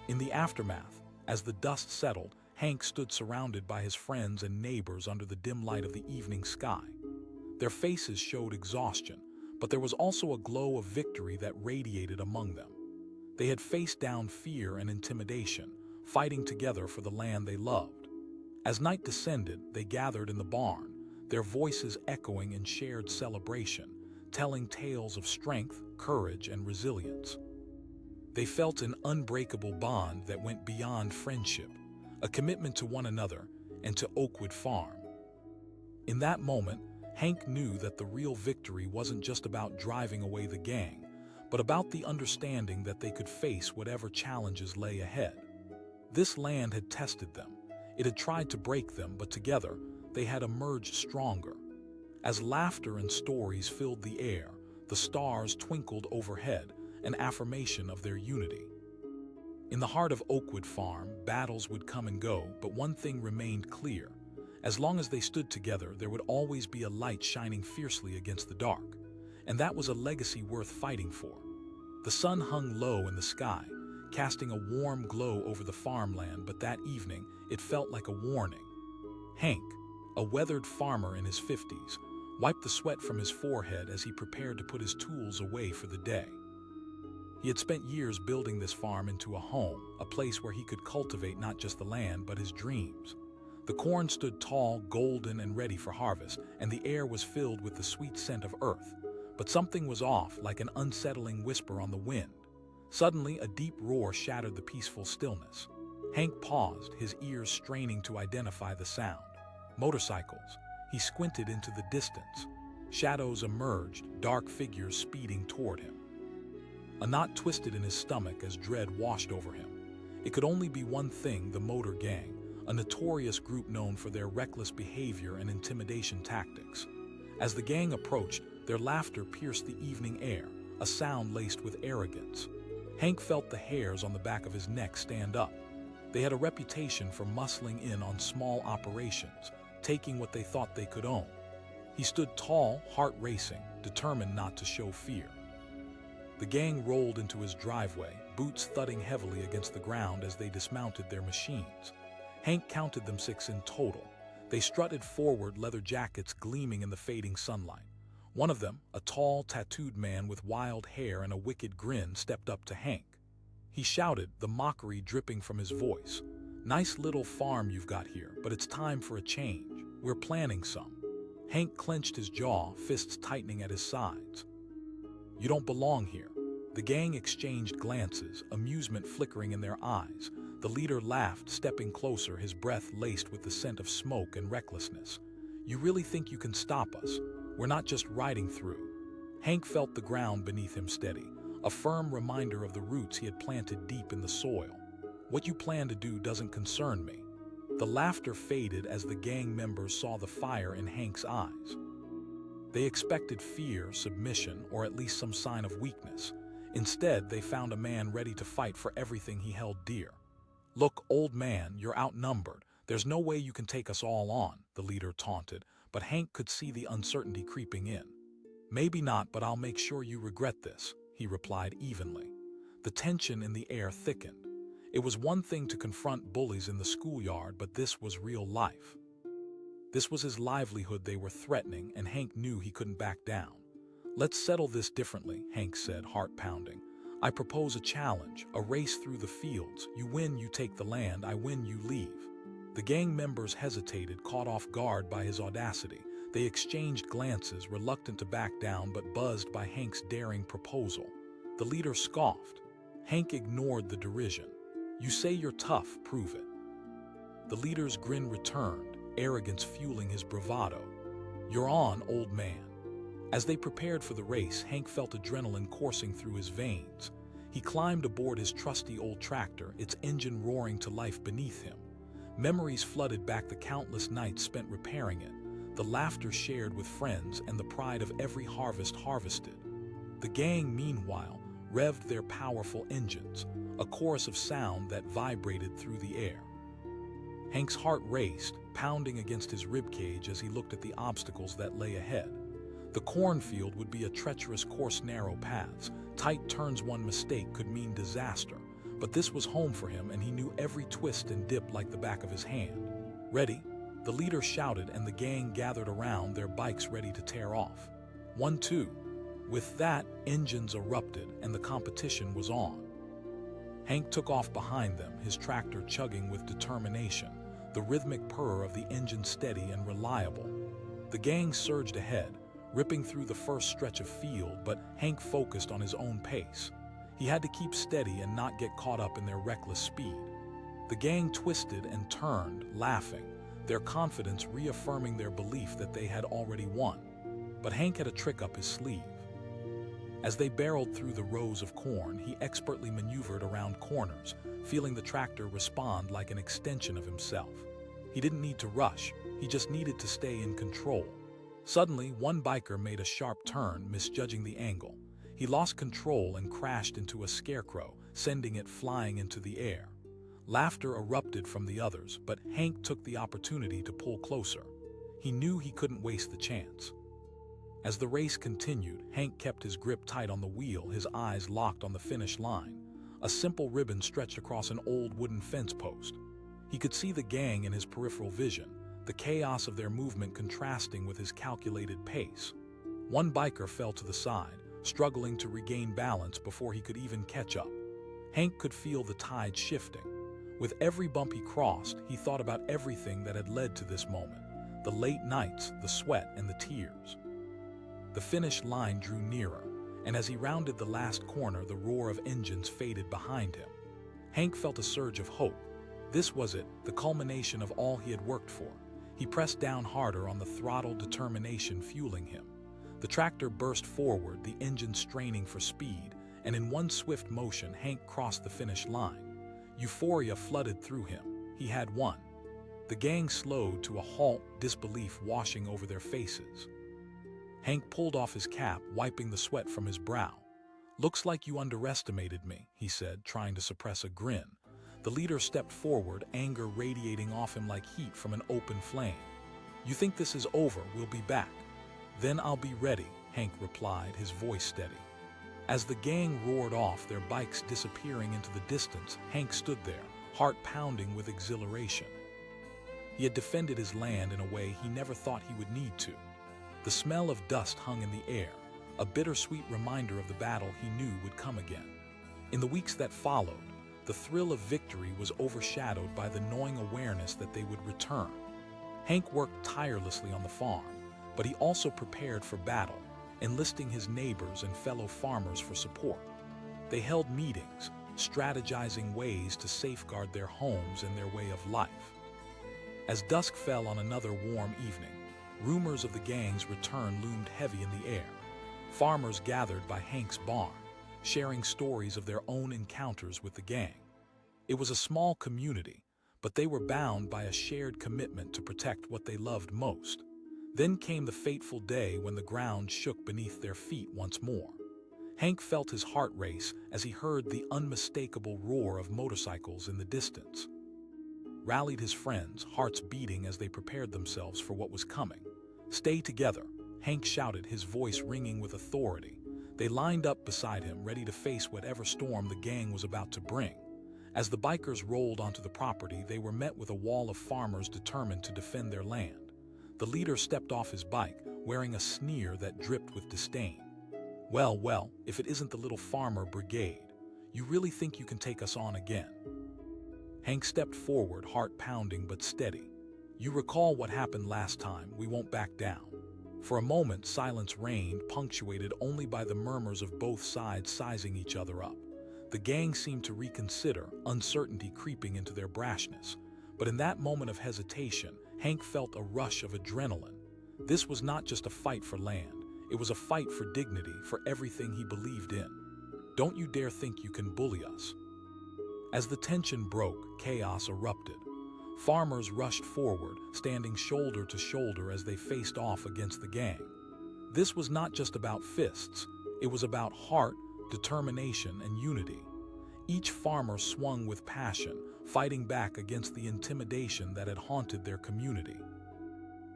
In the aftermath, as the dust settled, Hank stood surrounded by his friends and neighbors under the dim light of the evening sky. Their faces showed exhaustion, but there was also a glow of victory that radiated among them. They had faced down fear and intimidation, fighting together for the land they loved. As night descended, they gathered in the barn, their voices echoing in shared celebration, telling tales of strength, courage, and resilience. They felt an unbreakable bond that went beyond friendship, a commitment to one another and to Oakwood Farm. In that moment, Hank knew that the real victory wasn't just about driving away the gang, but about the understanding that they could face whatever challenges lay ahead. This land had tested them. It had tried to break them, but together, they had emerged stronger. As laughter and stories filled the air, the stars twinkled overhead, an affirmation of their unity. In the heart of Oakwood Farm, battles would come and go, but one thing remained clear. As long as they stood together, there would always be a light shining fiercely against the dark, and that was a legacy worth fighting for. The sun hung low in the sky, casting a warm glow over the farmland, but that evening, it felt like a warning. Hank, a weathered farmer in his 50s, wiped the sweat from his forehead as he prepared to put his tools away for the day. He had spent years building this farm into a home, a place where he could cultivate not just the land, but his dreams. The corn stood tall, golden, and ready for harvest, and the air was filled with the sweet scent of earth. But something was off, like an unsettling whisper on the wind. Suddenly, a deep roar shattered the peaceful stillness. Hank paused, his ears straining to identify the sound. Motorcycles. He squinted into the distance. Shadows emerged, dark figures speeding toward him. A knot twisted in his stomach as dread washed over him. It could only be one thing: the motor gang, a notorious group known for their reckless behavior and intimidation tactics. As the gang approached, their laughter pierced the evening air, a sound laced with arrogance. Hank felt the hairs on the back of his neck stand up. They had a reputation for muscling in on small operations, taking what they thought they could own. He stood tall, heart racing, determined not to show fear. The gang rolled into his driveway, boots thudding heavily against the ground as they dismounted their machines. Hank counted them 6 in total. They strutted forward, leather jackets gleaming in the fading sunlight. One of them, a tall, tattooed man with wild hair and a wicked grin, stepped up to Hank. He shouted, the mockery dripping from his voice. "Nice little farm you've got here, but it's time for a change. We're planning some." Hank clenched his jaw, fists tightening at his sides. "You don't belong here." The gang exchanged glances, amusement flickering in their eyes. The leader laughed, stepping closer, his breath laced with the scent of smoke and recklessness. "You really think you can stop us? We're not just riding through." Hank felt the ground beneath him steady, a firm reminder of the roots he had planted deep in the soil. "What you plan to do doesn't concern me." The laughter faded as the gang members saw the fire in Hank's eyes. They expected fear, submission, or at least some sign of weakness. Instead, they found a man ready to fight for everything he held dear. "Look, old man, you're outnumbered. There's no way you can take us all on," the leader taunted, but Hank could see the uncertainty creeping in. "Maybe not, but I'll make sure you regret this," he replied evenly. The tension in the air thickened. It was one thing to confront bullies in the schoolyard, but this was real life. This was his livelihood they were threatening, and Hank knew he couldn't back down. "Let's settle this differently," Hank said, heart pounding. "I propose a challenge, a race through the fields. You win, you take the land. I win, you leave." The gang members hesitated, caught off guard by his audacity. They exchanged glances, reluctant to back down but buzzed by Hank's daring proposal. The leader scoffed. Hank ignored the derision. "You say you're tough, prove it." The leader's grin returned, arrogance fueling his bravado. "You're on, old man." As they prepared for the race, Hank felt adrenaline coursing through his veins. He climbed aboard his trusty old tractor, its engine roaring to life beneath him. Memories flooded back the countless nights spent repairing it, the laughter shared with friends, and the pride of every harvest harvested. The gang, meanwhile, revved their powerful engines, a chorus of sound that vibrated through the air. Hank's heart raced, pounding against his ribcage as he looked at the obstacles that lay ahead. The cornfield would be a treacherous course, narrow paths. Tight turns, one mistake could mean disaster. But this was home for him, and he knew every twist and dip like the back of his hand. "Ready?" The leader shouted, and the gang gathered around, their bikes ready to tear off. 1, 2. With that, engines erupted, and the competition was on. Hank took off behind them, his tractor chugging with determination, the rhythmic purr of the engine steady and reliable. The gang surged ahead, ripping through the first stretch of field, but Hank focused on his own pace. He had to keep steady and not get caught up in their reckless speed. The gang twisted and turned, laughing, their confidence reaffirming their belief that they had already won. But Hank had a trick up his sleeve. As they barreled through the rows of corn, he expertly maneuvered around corners, feeling the tractor respond like an extension of himself. He didn't need to rush, he just needed to stay in control. Suddenly, one biker made a sharp turn, misjudging the angle. He lost control and crashed into a scarecrow, sending it flying into the air. Laughter erupted from the others, but Hank took the opportunity to pull closer. He knew he couldn't waste the chance. As the race continued, Hank kept his grip tight on the wheel, his eyes locked on the finish line. A simple ribbon stretched across an old wooden fence post. He could see the gang in his peripheral vision, the chaos of their movement contrasting with his calculated pace. One biker fell to the side, struggling to regain balance before he could even catch up. Hank could feel the tide shifting. With every bump he crossed, he thought about everything that had led to this moment, the late nights, the sweat, and the tears. The finish line drew nearer, and as he rounded the last corner, the roar of engines faded behind him. Hank felt a surge of hope. This was it, the culmination of all he had worked for. He pressed down harder on the throttle, determination fueling him. The tractor burst forward, the engine straining for speed, and in one swift motion, Hank crossed the finish line. Euphoria flooded through him. He had won. The gang slowed to a halt, disbelief washing over their faces. Hank pulled off his cap, wiping the sweat from his brow. "Looks like you underestimated me," he said, trying to suppress a grin. The leader stepped forward, anger radiating off him like heat from an open flame. "You think this is over, we'll be back." "Then I'll be ready," Hank replied, his voice steady. As the gang roared off, their bikes disappearing into the distance, Hank stood there, heart pounding with exhilaration. He had defended his land in a way he never thought he would need to. The smell of dust hung in the air, a bittersweet reminder of the battle he knew would come again. In the weeks that followed, the thrill of victory was overshadowed by the gnawing awareness that they would return. Hank worked tirelessly on the farm, but he also prepared for battle, enlisting his neighbors and fellow farmers for support. They held meetings, strategizing ways to safeguard their homes and their way of life. As dusk fell on another warm evening, rumors of the gang's return loomed heavy in the air. Farmers gathered by Hank's barn, sharing stories of their own encounters with the gang. It was a small community, but they were bound by a shared commitment to protect what they loved most. Then came the fateful day when the ground shook beneath their feet once more. Hank felt his heart race as he heard the unmistakable roar of motorcycles in the distance. Rallied his friends, hearts beating as they prepared themselves for what was coming. "Stay together," Hank shouted, his voice ringing with authority. They lined up beside him, ready to face whatever storm the gang was about to bring. As the bikers rolled onto the property, they were met with a wall of farmers determined to defend their land. The leader stepped off his bike, wearing a sneer that dripped with disdain. Well, if it isn't the little farmer brigade. You really think you can take us on again?" Hank stepped forward, heart pounding but steady. "You recall what happened last time, we won't back down." For a moment, silence reigned, punctuated only by the murmurs of both sides sizing each other up. The gang seemed to reconsider, uncertainty creeping into their brashness. But in that moment of hesitation, Hank felt a rush of adrenaline. This was not just a fight for land. It was a fight for dignity, for everything he believed in. "Don't you dare think you can bully us." As the tension broke, chaos erupted. Farmers rushed forward, standing shoulder to shoulder as they faced off against the gang. This was not just about fists. It was about heart, determination, and unity. Each farmer swung with passion, fighting back against the intimidation that had haunted their community.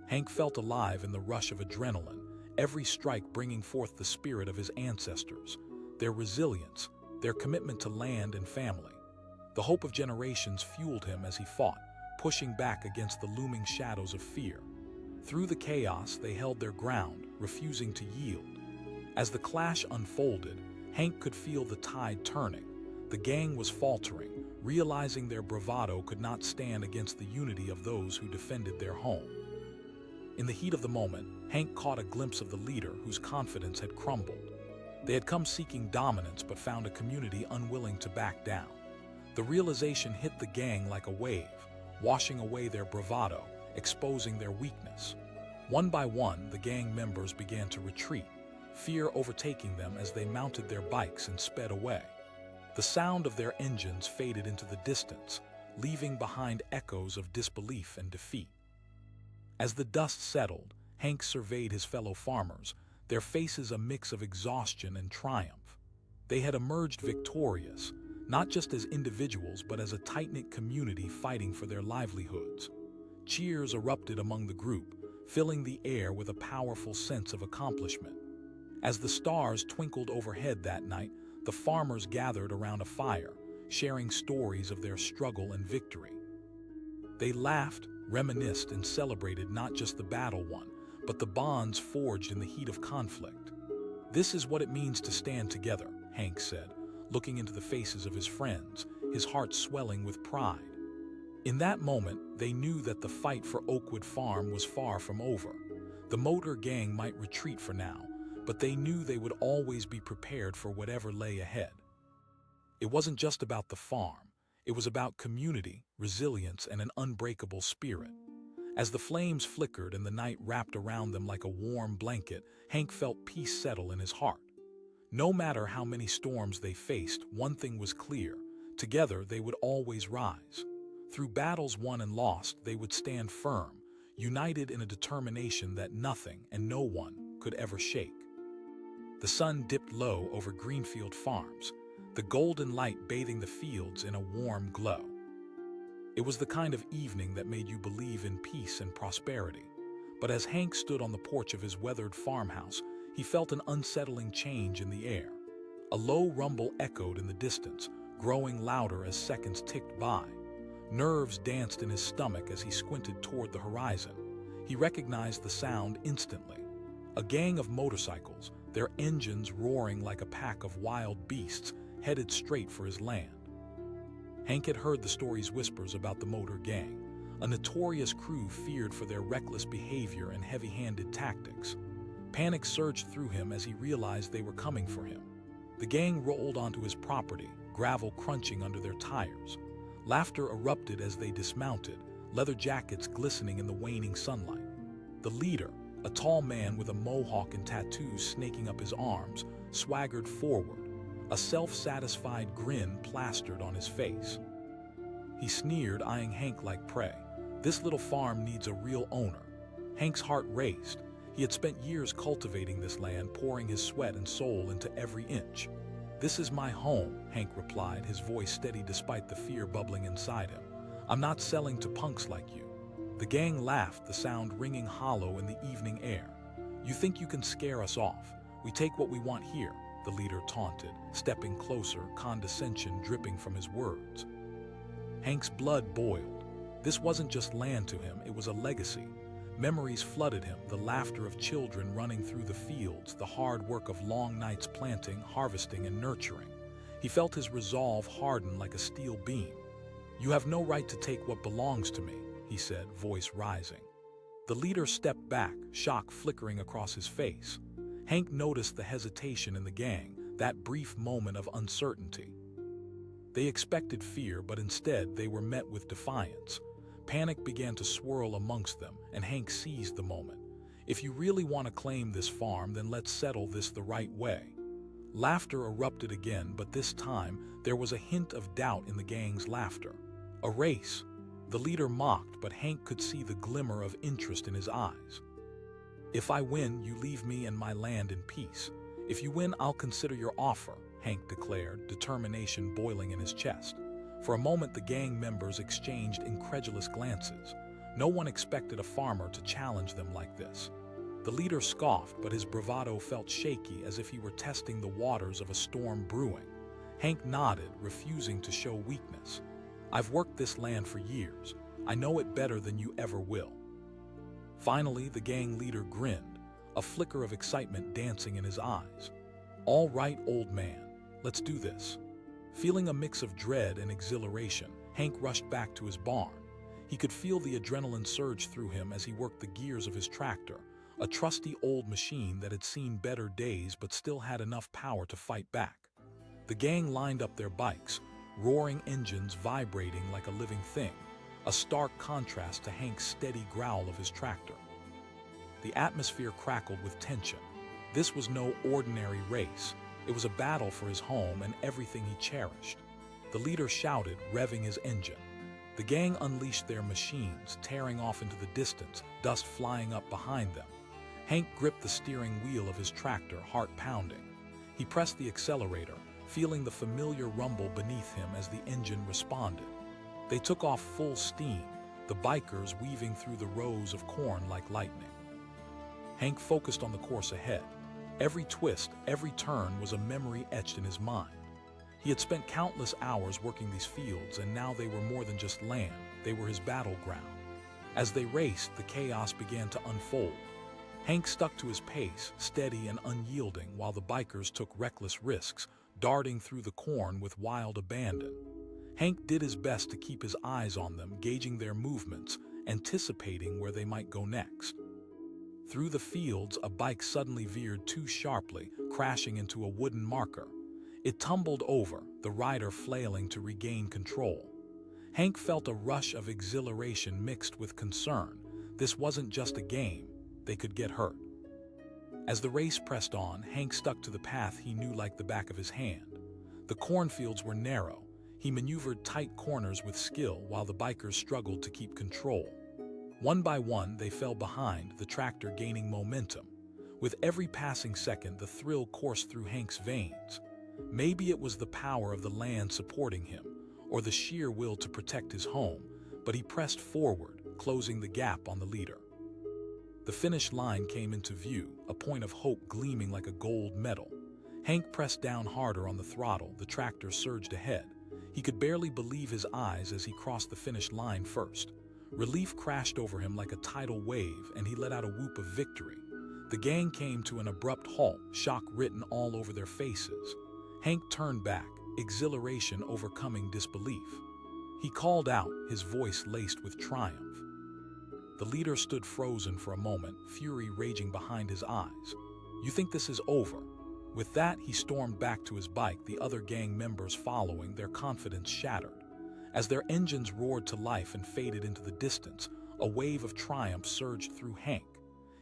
Hank felt alive in the rush of adrenaline, every strike bringing forth the spirit of his ancestors, their resilience, their commitment to land and family. The hope of generations fueled him as he fought, pushing back against the looming shadows of fear. Through the chaos, they held their ground, refusing to yield. As the clash unfolded, Hank could feel the tide turning. The gang was faltering, realizing their bravado could not stand against the unity of those who defended their home. In the heat of the moment, Hank caught a glimpse of the leader whose confidence had crumbled. They had come seeking dominance but found a community unwilling to back down. The realization hit the gang like a wave, washing away their bravado, exposing their weakness. One by one, the gang members began to retreat, fear overtaking them as they mounted their bikes and sped away. The sound of their engines faded into the distance, leaving behind echoes of disbelief and defeat. As the dust settled, Hank surveyed his fellow farmers, their faces a mix of exhaustion and triumph. They had emerged victorious, not just as individuals but as a tight-knit community fighting for their livelihoods. Cheers erupted among the group, filling the air with a powerful sense of accomplishment. As the stars twinkled overhead that night, the farmers gathered around a fire, sharing stories of their struggle and victory. They laughed, reminisced, and celebrated not just the battle won, but the bonds forged in the heat of conflict. "This is what it means to stand together," Hank said, looking into the faces of his friends, his heart swelling with pride. In that moment, they knew that the fight for Oakwood Farm was far from over. The motor gang might retreat for now, but they knew they would always be prepared for whatever lay ahead. It wasn't just about the farm. It was about community, resilience, and an unbreakable spirit. As the flames flickered and the night wrapped around them like a warm blanket, Hank felt peace settle in his heart. No matter how many storms they faced, one thing was clear: together they would always rise. Through battles won and lost, they would stand firm, united in a determination that nothing and no one could ever shake. The sun dipped low over Greenfield Farms, the golden light bathing the fields in a warm glow. It was the kind of evening that made you believe in peace and prosperity. But as Hank stood on the porch of his weathered farmhouse, he felt an unsettling change in the air. A low rumble echoed in the distance, growing louder as seconds ticked by. Nerves danced in his stomach as he squinted toward the horizon. He recognized the sound instantly. A gang of motorcycles, their engines roaring like a pack of wild beasts, headed straight for his land. Hank had heard the stories whispers about the motor gang, a notorious crew feared for their reckless behavior and heavy-handed tactics. Panic surged through him as he realized they were coming for him. The gang rolled onto his property, gravel crunching under their tires. Laughter erupted as they dismounted, leather jackets glistening in the waning sunlight. The leader, a tall man with a mohawk and tattoos snaking up his arms, swaggered forward, a self-satisfied grin plastered on his face. He sneered, eyeing Hank like prey. This little farm needs a real owner. Hank's heart raced. He had spent years cultivating this land, pouring his sweat and soul into every inch. "This is my home," Hank replied, his voice steady despite the fear bubbling inside him. "I'm not selling to punks like you." The gang laughed, the sound ringing hollow in the evening air. "You think you can scare us off? We take what we want here," the leader taunted, stepping closer, condescension dripping from his words. Hank's blood boiled. This wasn't just land to him, it was a legacy. Memories flooded him, the laughter of children running through the fields, the hard work of long nights planting, harvesting, and nurturing. He felt his resolve harden like a steel beam. "You have no right to take what belongs to me," he said, voice rising. The leader stepped back, shock flickering across his face. Hank noticed the hesitation in the gang, that brief moment of uncertainty. They expected fear, but instead they were met with defiance. Panic began to swirl amongst them, and Hank seized the moment. "If you really want to claim this farm, then let's settle this the right way." Laughter erupted again, but this time there was a hint of doubt in the gang's laughter. "A race?" The leader mocked, but Hank could see the glimmer of interest in his eyes. "If I win, you leave me and my land in peace. If you win, I'll consider your offer," Hank declared, determination boiling in his chest. For a moment, the gang members exchanged incredulous glances. No one expected a farmer to challenge them like this. The leader scoffed, but his bravado felt shaky, as if he were testing the waters of a storm brewing. Hank nodded, refusing to show weakness. "I've worked this land for years. I know it better than you ever will." Finally, the gang leader grinned, a flicker of excitement dancing in his eyes. "All right, old man, let's do this." Feeling a mix of dread and exhilaration, Hank rushed back to his barn. He could feel the adrenaline surge through him as he worked the gears of his tractor, a trusty old machine that had seen better days but still had enough power to fight back. The gang lined up their bikes, roaring engines vibrating like a living thing, a stark contrast to Hank's steady growl of his tractor. The atmosphere crackled with tension. This was no ordinary race. It was a battle for his home and everything he cherished. The leader shouted, revving his engine. The gang unleashed their machines, tearing off into the distance, dust flying up behind them. Hank gripped the steering wheel of his tractor, heart pounding. He pressed the accelerator, feeling the familiar rumble beneath him as the engine responded. They took off full steam, the bikers weaving through the rows of corn like lightning. Hank focused on the course ahead. Every twist, every turn was a memory etched in his mind. He had spent countless hours working these fields, and now they were more than just land, they were his battleground. As they raced, the chaos began to unfold. Hank stuck to his pace, steady and unyielding, while the bikers took reckless risks, darting through the corn with wild abandon. Hank did his best to keep his eyes on them, gauging their movements, anticipating where they might go next. Through the fields, a bike suddenly veered too sharply, crashing into a wooden marker. It tumbled over, the rider flailing to regain control. Hank felt a rush of exhilaration mixed with concern. This wasn't just a game. They could get hurt. As the race pressed on, Hank stuck to the path he knew like the back of his hand. The cornfields were narrow. He maneuvered tight corners with skill while the bikers struggled to keep control. One by one, they fell behind, the tractor gaining momentum. With every passing second, the thrill coursed through Hank's veins. Maybe it was the power of the land supporting him, or the sheer will to protect his home, but he pressed forward, closing the gap on the leader. The finish line came into view, a point of hope gleaming like a gold medal. Hank pressed down harder on the throttle, the tractor surged ahead. He could barely believe his eyes as he crossed the finish line first. Relief crashed over him like a tidal wave, and he let out a whoop of victory. The gang came to an abrupt halt, shock written all over their faces. Hank turned back, exhilaration overcoming disbelief. He called out, his voice laced with triumph. The leader stood frozen for a moment, fury raging behind his eyes. "You think this is over?" With that, he stormed back to his bike, the other gang members following, their confidence shattered. As their engines roared to life and faded into the distance, a wave of triumph surged through Hank.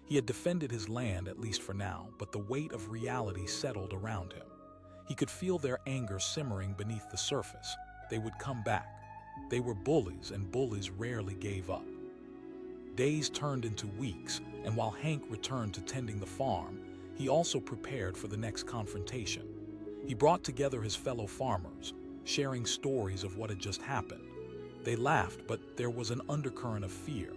He had defended his land, at least for now, but the weight of reality settled around him. He could feel their anger simmering beneath the surface. They would come back. They were bullies, and bullies rarely gave up. Days turned into weeks, and while Hank returned to tending the farm, he also prepared for the next confrontation. He brought together his fellow farmers, sharing stories of what had just happened. They laughed, but there was an undercurrent of fear.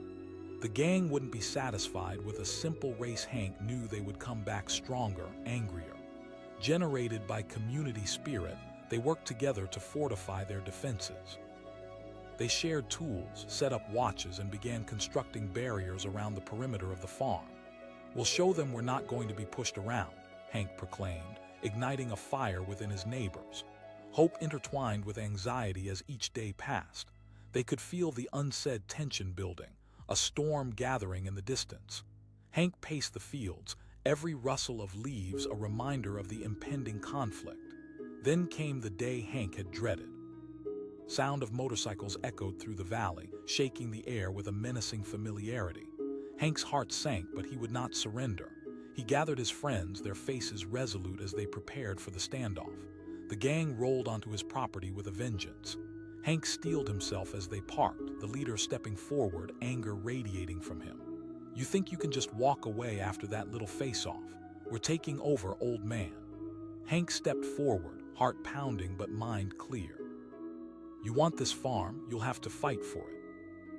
The gang wouldn't be satisfied with a simple race. Hank knew they would come back stronger, angrier. Generated by community spirit, they worked together to fortify their defenses. They shared tools, set up watches, and began constructing barriers around the perimeter of the farm. "We'll show them we're not going to be pushed around," Hank proclaimed, igniting a fire within his neighbors. Hope intertwined with anxiety as each day passed. They could feel the unsaid tension building, a storm gathering in the distance. Hank paced the fields, every rustle of leaves a reminder of the impending conflict. Then came the day Hank had dreaded. Sound of motorcycles echoed through the valley, shaking the air with a menacing familiarity. Hank's heart sank, but he would not surrender. He gathered his friends, their faces resolute as they prepared for the standoff. The gang rolled onto his property with a vengeance. Hank steeled himself as they parked, the leader stepping forward, anger radiating from him. "You think you can just walk away after that little face-off? We're taking over, old man." Hank stepped forward, heart pounding but mind clear. "You want this farm, you'll have to fight for it."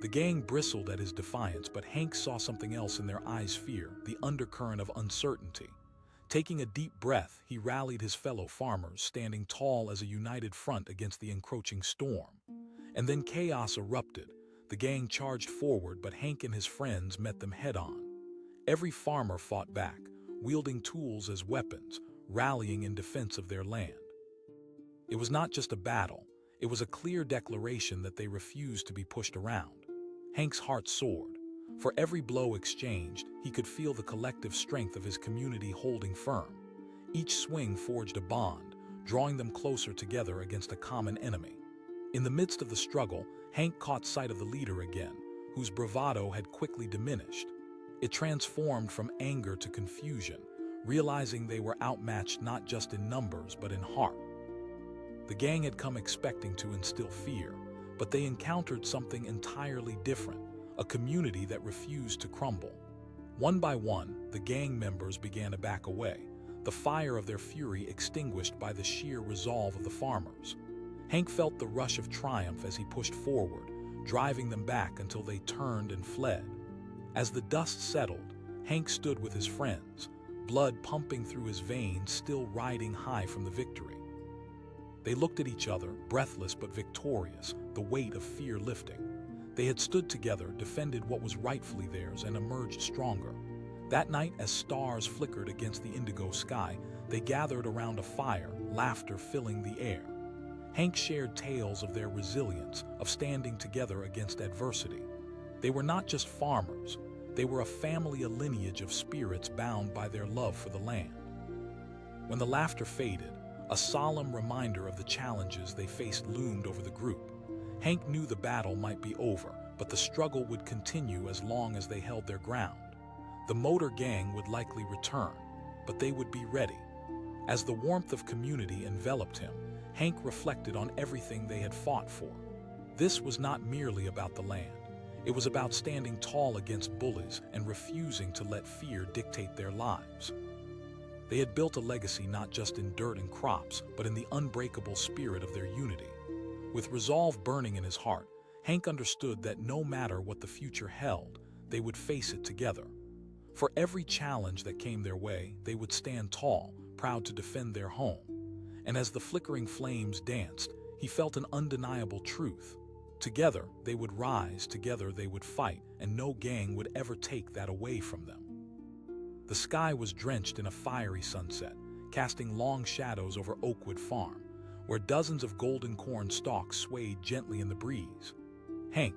The gang bristled at his defiance, but Hank saw something else in their eyes: fear, the undercurrent of uncertainty. Taking a deep breath, he rallied his fellow farmers, standing tall as a united front against the encroaching storm. And then chaos erupted. The gang charged forward, but Hank and his friends met them head-on. Every farmer fought back, wielding tools as weapons, rallying in defense of their land. It was not just a battle, it was a clear declaration that they refused to be pushed around. Hank's heart soared. For every blow exchanged, he could feel the collective strength of his community holding firm. Each swing forged a bond, drawing them closer together against a common enemy. In the midst of the struggle, Hank caught sight of the leader again, whose bravado had quickly diminished. It transformed from anger to confusion, realizing they were outmatched not just in numbers but in heart. The gang had come expecting to instill fear, but they encountered something entirely different. A community that refused to crumble. One by one, the gang members began to back away, the fire of their fury extinguished by the sheer resolve of the farmers. Hank felt the rush of triumph as he pushed forward, driving them back until they turned and fled. As the dust settled, Hank stood with his friends, blood pumping through his veins, still riding high from the victory. They looked at each other, breathless but victorious, the weight of fear lifting. They had stood together, defended what was rightfully theirs, and emerged stronger. That night, as stars flickered against the indigo sky, they gathered around a fire, laughter filling the air. Hank shared tales of their resilience, of standing together against adversity. They were not just farmers, they were a family, a lineage of spirits bound by their love for the land. When the laughter faded, a solemn reminder of the challenges they faced loomed over the group. Hank knew the battle might be over, but the struggle would continue as long as they held their ground. The motor gang would likely return, but they would be ready. As the warmth of community enveloped him, Hank reflected on everything they had fought for. This was not merely about the land. It was about standing tall against bullies and refusing to let fear dictate their lives. They had built a legacy not just in dirt and crops, but in the unbreakable spirit of their unity. With resolve burning in his heart, Hank understood that no matter what the future held, they would face it together. For every challenge that came their way, they would stand tall, proud to defend their home. And as the flickering flames danced, he felt an undeniable truth. Together, they would rise, together they would fight, and no gang would ever take that away from them. The sky was drenched in a fiery sunset, casting long shadows over Oakwood Farm, where dozens of golden corn stalks swayed gently in the breeze. Hank,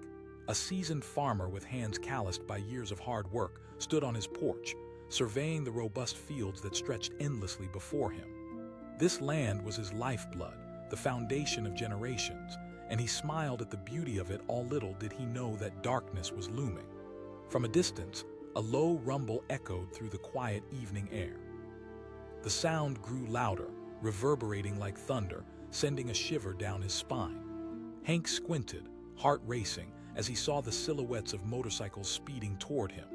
a seasoned farmer with hands calloused by years of hard work, stood on his porch, surveying the robust fields that stretched endlessly before him. This land was his lifeblood, the foundation of generations, and he smiled at the beauty of it, all little did he know that darkness was looming. From a distance, a low rumble echoed through the quiet evening air. The sound grew louder, reverberating like thunder, sending a shiver down his spine. Hank squinted, heart racing, as he saw the silhouettes of motorcycles speeding toward him.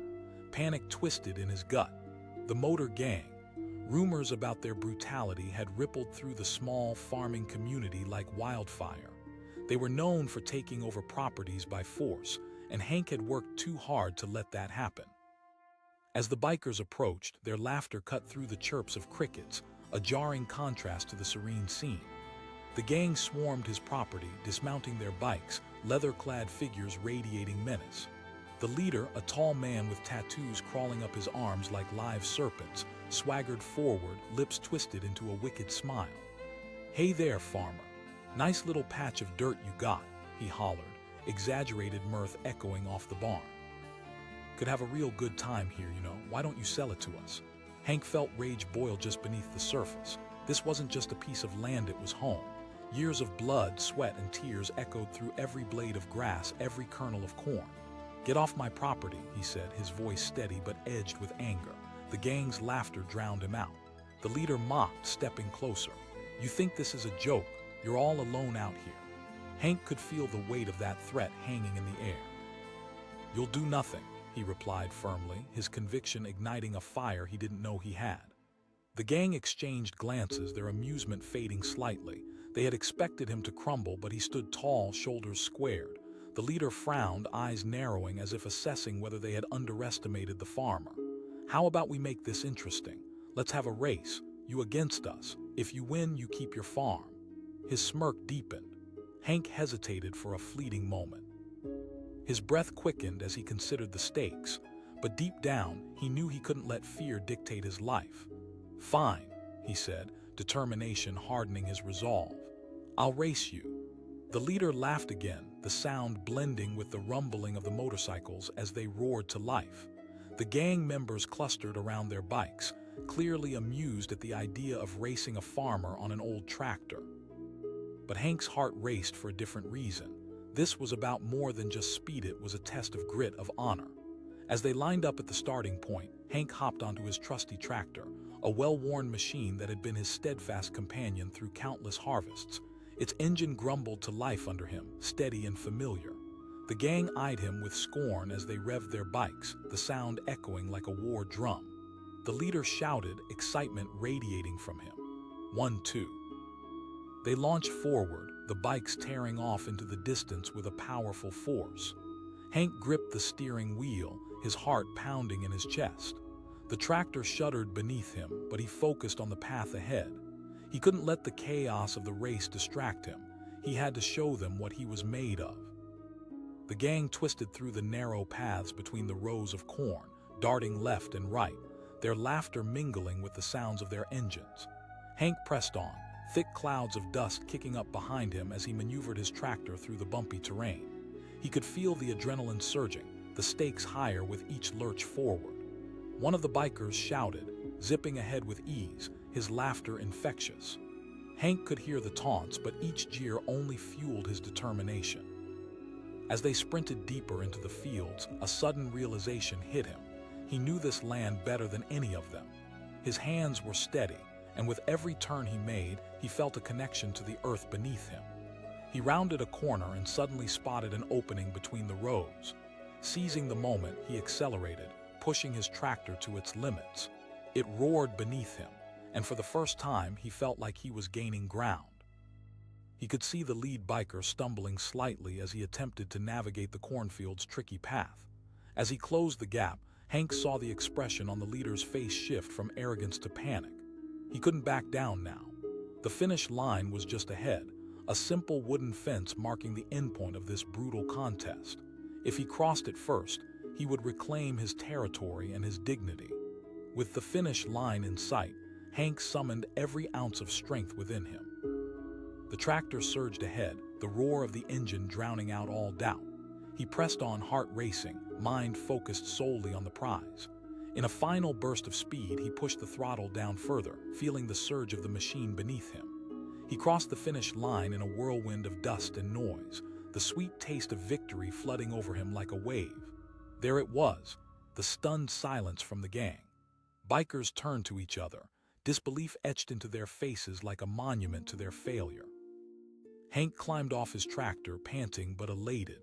Panic twisted in his gut. The motor gang. Rumors about their brutality had rippled through the small farming community like wildfire. They were known for taking over properties by force, and Hank had worked too hard to let that happen. As the bikers approached, their laughter cut through the chirps of crickets, a jarring contrast to the serene scene. The gang swarmed his property, dismounting their bikes, leather-clad figures radiating menace. The leader, a tall man with tattoos crawling up his arms like live serpents, swaggered forward, lips twisted into a wicked smile. "Hey there, farmer. Nice little patch of dirt you got," he hollered, exaggerated mirth echoing off the barn. Could have a real good time here, you know. Why don't you sell it to us? Hank felt rage boil just beneath the surface. This wasn't just a piece of land, it was home. Years of blood, sweat, and tears echoed through every blade of grass, every kernel of corn. "Get off my property," he said, his voice steady but edged with anger. The gang's laughter drowned him out. The leader mocked, stepping closer. "You think this is a joke? You're all alone out here." Hank could feel the weight of that threat hanging in the air. "You'll do nothing," he replied firmly, his conviction igniting a fire he didn't know he had. The gang exchanged glances, their amusement fading slightly. They had expected him to crumble, but he stood tall, shoulders squared. The leader frowned, eyes narrowing as if assessing whether they had underestimated the farmer. "How about we make this interesting? Let's have a race, you against us. If you win, you keep your farm." His smirk deepened. Hank hesitated for a fleeting moment. His breath quickened as he considered the stakes, but deep down, he knew he couldn't let fear dictate his life. "Fine," he said, determination hardening his resolve. "I'll race you." The leader laughed again, the sound blending with the rumbling of the motorcycles as they roared to life. The gang members clustered around their bikes, clearly amused at the idea of racing a farmer on an old tractor. But Hank's heart raced for a different reason. This was about more than just speed, it was a test of grit, of honor. As they lined up at the starting point, Hank hopped onto his trusty tractor, a well-worn machine that had been his steadfast companion through countless harvests. Its engine grumbled to life under him, steady and familiar. The gang eyed him with scorn as they revved their bikes, the sound echoing like a war drum. The leader shouted, excitement radiating from him. 1, 2. They launched forward, the bikes tearing off into the distance with a powerful force. Hank gripped the steering wheel, his heart pounding in his chest. The tractor shuddered beneath him, but he focused on the path ahead. He couldn't let the chaos of the race distract him. He had to show them what he was made of. The gang twisted through the narrow paths between the rows of corn, darting left and right, their laughter mingling with the sounds of their engines. Hank pressed on, thick clouds of dust kicking up behind him as he maneuvered his tractor through the bumpy terrain. He could feel the adrenaline surging, the stakes higher with each lurch forward. One of the bikers shouted, zipping ahead with ease, his laughter infectious. Hank could hear the taunts, but each jeer only fueled his determination. As they sprinted deeper into the fields, a sudden realization hit him. He knew this land better than any of them. His hands were steady, and with every turn he made, he felt a connection to the earth beneath him. He rounded a corner and suddenly spotted an opening between the rows. Seizing the moment, he accelerated, pushing his tractor to its limits. It roared beneath him, and for the first time, he felt like he was gaining ground. He could see the lead biker stumbling slightly as he attempted to navigate the cornfield's tricky path. As he closed the gap, Hank saw the expression on the leader's face shift from arrogance to panic. He couldn't back down now. The finish line was just ahead, a simple wooden fence marking the endpoint of this brutal contest. If he crossed it first, he would reclaim his territory and his dignity. With the finish line in sight, Hank summoned every ounce of strength within him. The tractor surged ahead, the roar of the engine drowning out all doubt. He pressed on, heart racing, mind focused solely on the prize. In a final burst of speed, he pushed the throttle down further, feeling the surge of the machine beneath him. He crossed the finish line in a whirlwind of dust and noise, the sweet taste of victory flooding over him like a wave. There it was, the stunned silence from the gang. Bikers turned to each other, disbelief etched into their faces like a monument to their failure. Hank climbed off his tractor, panting but elated.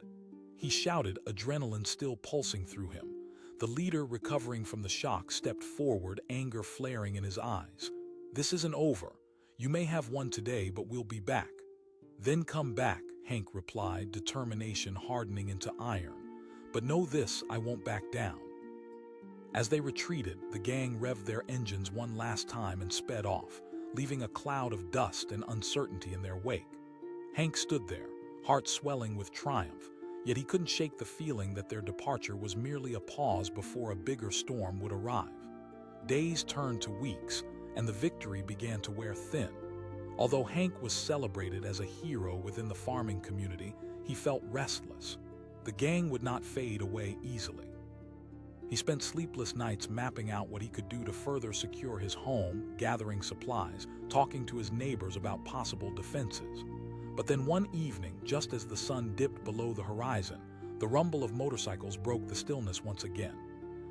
He shouted, adrenaline still pulsing through him. The leader, recovering from the shock, stepped forward, anger flaring in his eyes. "This isn't over. You may have won today, but we'll be back." "Then come back," Hank replied, determination hardening into iron. "But know this, I won't back down." As they retreated, the gang revved their engines one last time and sped off, leaving a cloud of dust and uncertainty in their wake. Hank stood there, heart swelling with triumph, yet he couldn't shake the feeling that their departure was merely a pause before a bigger storm would arrive. Days turned to weeks, and the victory began to wear thin. Although Hank was celebrated as a hero within the farming community, he felt restless. The gang would not fade away easily. He spent sleepless nights mapping out what he could do to further secure his home, gathering supplies, talking to his neighbors about possible defenses. But then one evening, just as the sun dipped below the horizon, the rumble of motorcycles broke the stillness once again.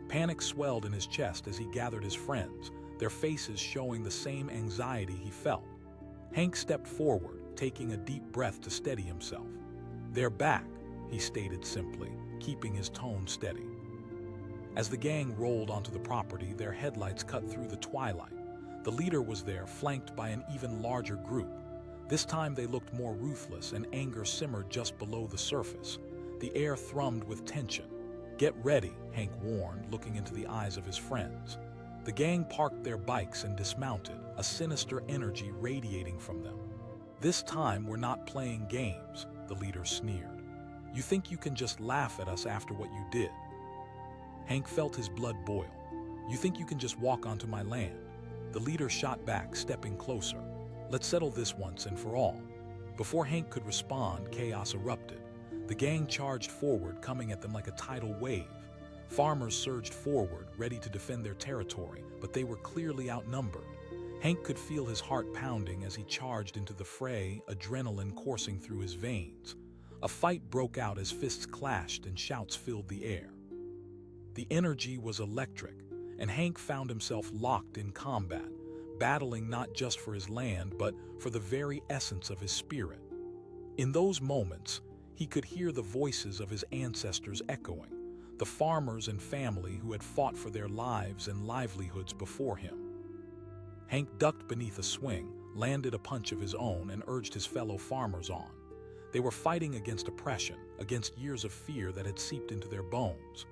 Panic swelled in his chest as he gathered his friends, their faces showing the same anxiety he felt. Hank stepped forward, taking a deep breath to steady himself. "They're back," he stated simply, keeping his tone steady. As the gang rolled onto the property, their headlights cut through the twilight. The leader was there, flanked by an even larger group. This time they looked more ruthless, and anger simmered just below the surface. The air thrummed with tension. "Get ready," Hank warned, looking into the eyes of his friends. The gang parked their bikes and dismounted, a sinister energy radiating from them. "This time we're not playing games," the leader sneered. "You think you can just laugh at us after what you did?" Hank felt his blood boil. "You think you can just walk onto my land?" The leader shot back, stepping closer. "Let's settle this once and for all." Before Hank could respond, chaos erupted. The gang charged forward, coming at them like a tidal wave. Farmers surged forward, ready to defend their territory, but they were clearly outnumbered. Hank could feel his heart pounding as he charged into the fray, adrenaline coursing through his veins. A fight broke out as fists clashed and shouts filled the air. The energy was electric, and Hank found himself locked in combat, battling not just for his land, but for the very essence of his spirit. In those moments, he could hear the voices of his ancestors echoing, the farmers and family who had fought for their lives and livelihoods before him. Hank ducked beneath a swing, landed a punch of his own, and urged his fellow farmers on. They were fighting against oppression, against years of fear that had seeped into their bones.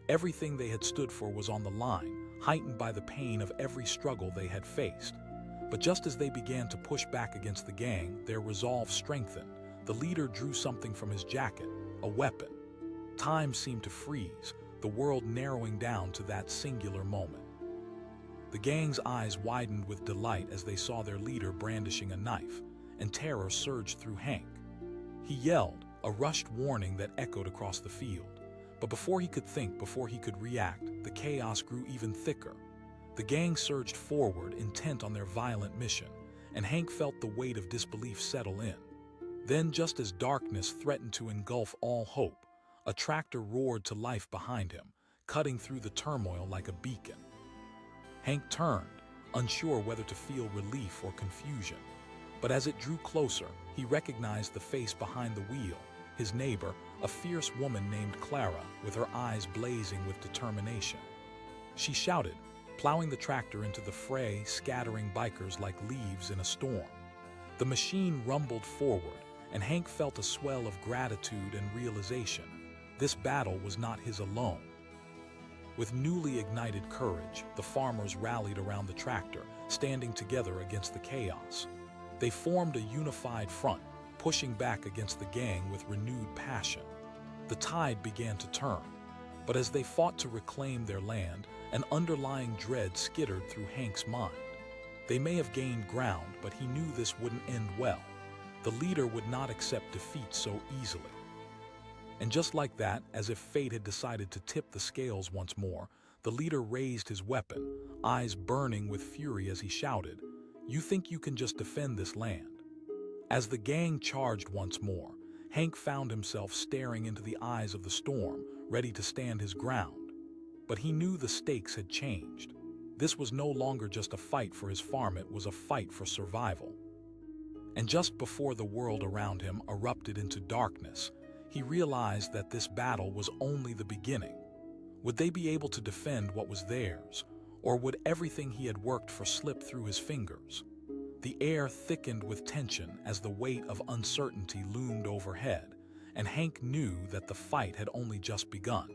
Everything they had stood for was on the line, heightened by the pain of every struggle they had faced. But just as they began to push back against the gang, their resolve strengthened. The leader drew something from his jacket, a weapon. Time seemed to freeze, the world narrowing down to that singular moment. The gang's eyes widened with delight as they saw their leader brandishing a knife, and terror surged through Hank. He yelled, a rushed warning that echoed across the field. But before he could think, before he could react, the chaos grew even thicker. The gang surged forward, intent on their violent mission, and Hank felt the weight of disbelief settle in. Then, just as darkness threatened to engulf all hope, a tractor roared to life behind him, cutting through the turmoil like a beacon. Hank turned, unsure whether to feel relief or confusion. But as it drew closer, he recognized the face behind the wheel, his neighbor, a fierce woman named Clara, with her eyes blazing with determination. She shouted, plowing the tractor into the fray, scattering bikers like leaves in a storm. The machine rumbled forward, and Hank felt a swell of gratitude and realization. This battle was not his alone. With newly ignited courage, the farmers rallied around the tractor, standing together against the chaos. They formed a unified front, pushing back against the gang with renewed passion. The tide began to turn, but as they fought to reclaim their land, an underlying dread skittered through Hank's mind. They may have gained ground, but he knew this wouldn't end well. The leader would not accept defeat so easily. And just like that, as if fate had decided to tip the scales once more, the leader raised his weapon, eyes burning with fury as he shouted, "You think you can just defend this land?" As the gang charged once more, Hank found himself staring into the eyes of the storm, ready to stand his ground. But he knew the stakes had changed. This was no longer just a fight for his farm, it was a fight for survival. And just before the world around him erupted into darkness, he realized that this battle was only the beginning. Would they be able to defend what was theirs, or would everything he had worked for slip through his fingers? The air thickened with tension as the weight of uncertainty loomed overhead, and Hank knew that the fight had only just begun.